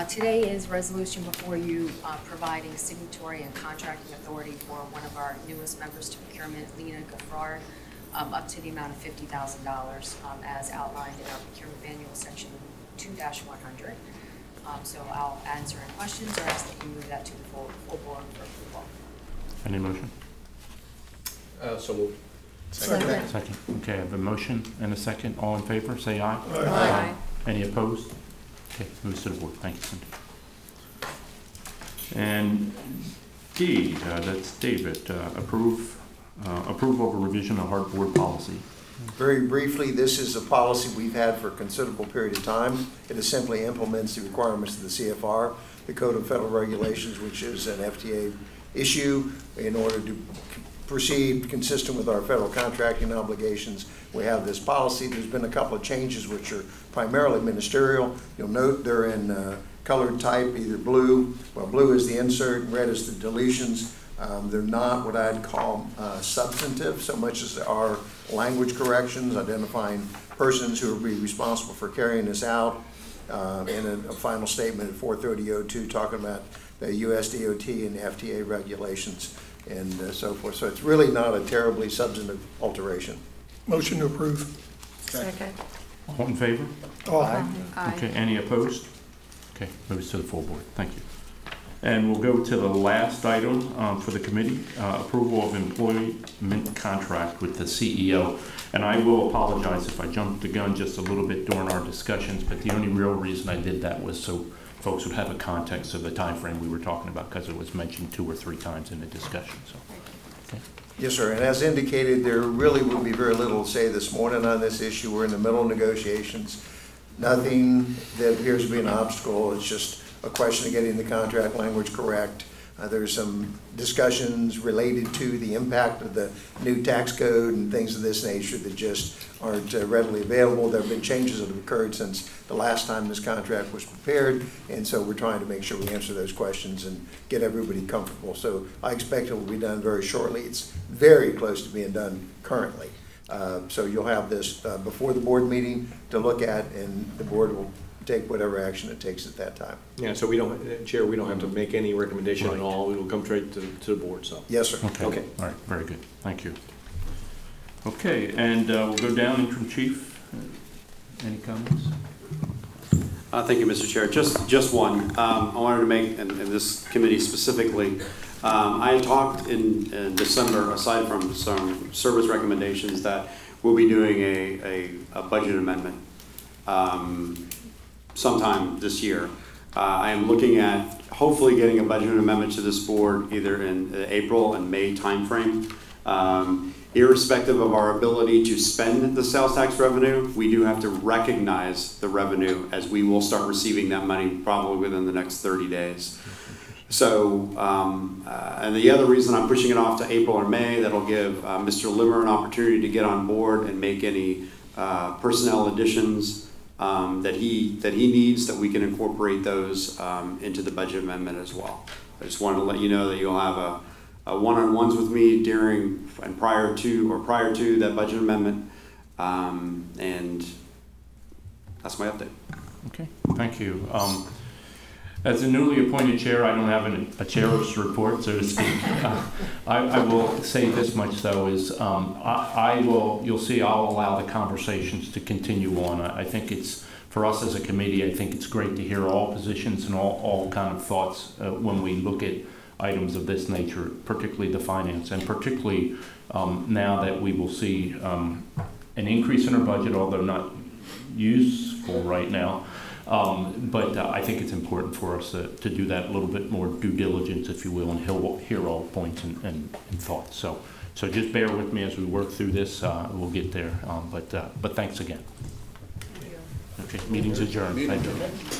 Today is resolution before you providing signatory and contracting authority for one of our newest members to procurement, Lena Gaffard, up to the amount of $50,000 as outlined in our procurement manual section 2-100. So I'll answer any questions or ask that you move that to the full board for approval. Any motion? So moved. Second. Second. Okay, I have a motion and a second. All in favor, say aye. Aye. Any opposed? Okay, moves to the board. Thank you, Cindy. And D, that's David, approval of a revision of HART board policy. Very briefly, this is a policy we've had for a considerable period of time. It simply implements the requirements of the CFR, the Code of Federal Regulations, which is an FTA issue. In order to proceed consistent with our federal contracting obligations, we have this policy. There's been a couple of changes which are primarily ministerial. You'll note they're in colored type, either blue. Well, blue is the insert, red is the deletions. They're not what I'd call substantive so much as they are language corrections, identifying persons who will be responsible for carrying this out, and a final statement at 430.02 talking about the US DOT and the FTA regulations and so forth. So it's really not a terribly substantive alteration. Motion to approve. Second. All in favor? Aye. Okay, any opposed? Okay, moves to the full board. Thank you. And we'll go to the last item for the committee, approval of employment contract with the CEO. And I will apologize if I jumped the gun just a little bit during our discussions, but the only real reason I did that was so folks would have a context of the time frame we were talking about, because it was mentioned 2 or 3 times in the discussion. So, okay. Yes, sir. And as indicated, there really will be very little to say this morning on this issue. We're in the middle of negotiations. Nothing that appears to be an obstacle. It's just a question of getting the contract language correct. There's some discussions related to the impact of the new tax code and things of this nature that just aren't readily available. There have been changes that have occurred since the last time this contract was prepared, and so we're trying to make sure we answer those questions and get everybody comfortable. So I expect it will be done very shortly. It's very close to being done currently. So you'll have this before the board meeting to look at, and the board will take whatever action it takes at that time. Yeah, so we don't, Chair, we don't have to make any recommendation at all. It will come straight to the board, so. Yes, sir. Okay. All right, very good. Thank you. Okay, and we'll go down, Interim Chief. Any comments? Thank you, Mr. Chair. Just one. I wanted to make, and this committee specifically, I had talked in December, aside from some service recommendations, that we'll be doing a budget amendment sometime this year. I am looking at hopefully getting a budget amendment to this board either in the April and May timeframe. Irrespective of our ability to spend the sales tax revenue, we do have to recognize the revenue, as we will start receiving that money probably within the next 30 days. So, and the other reason I'm pushing it off to April or May, that'll give Mr. Limmer an opportunity to get on board and make any personnel additions that he needs, that we can incorporate those into the budget amendment as well. I just wanted to let you know that you'll have one-on-ones with me during and prior to that budget amendment, and that's my update. Okay, thank you. As a newly appointed chair, I don't have a chair's report, so to speak. I will say this much, though, is you'll see I'll allow the conversations to continue on. I think it's, for us as a committee, I think it's great to hear all positions and all kind of thoughts when we look at items of this nature, particularly the finance, and particularly now that we will see an increase in our budget, although not useful right now. But I think it's important for us to do that a little bit more due diligence, if you will, and hear all points and thoughts. So just bear with me as we work through this. We'll get there. But thanks again. Okay, meeting's adjourned. Thank you.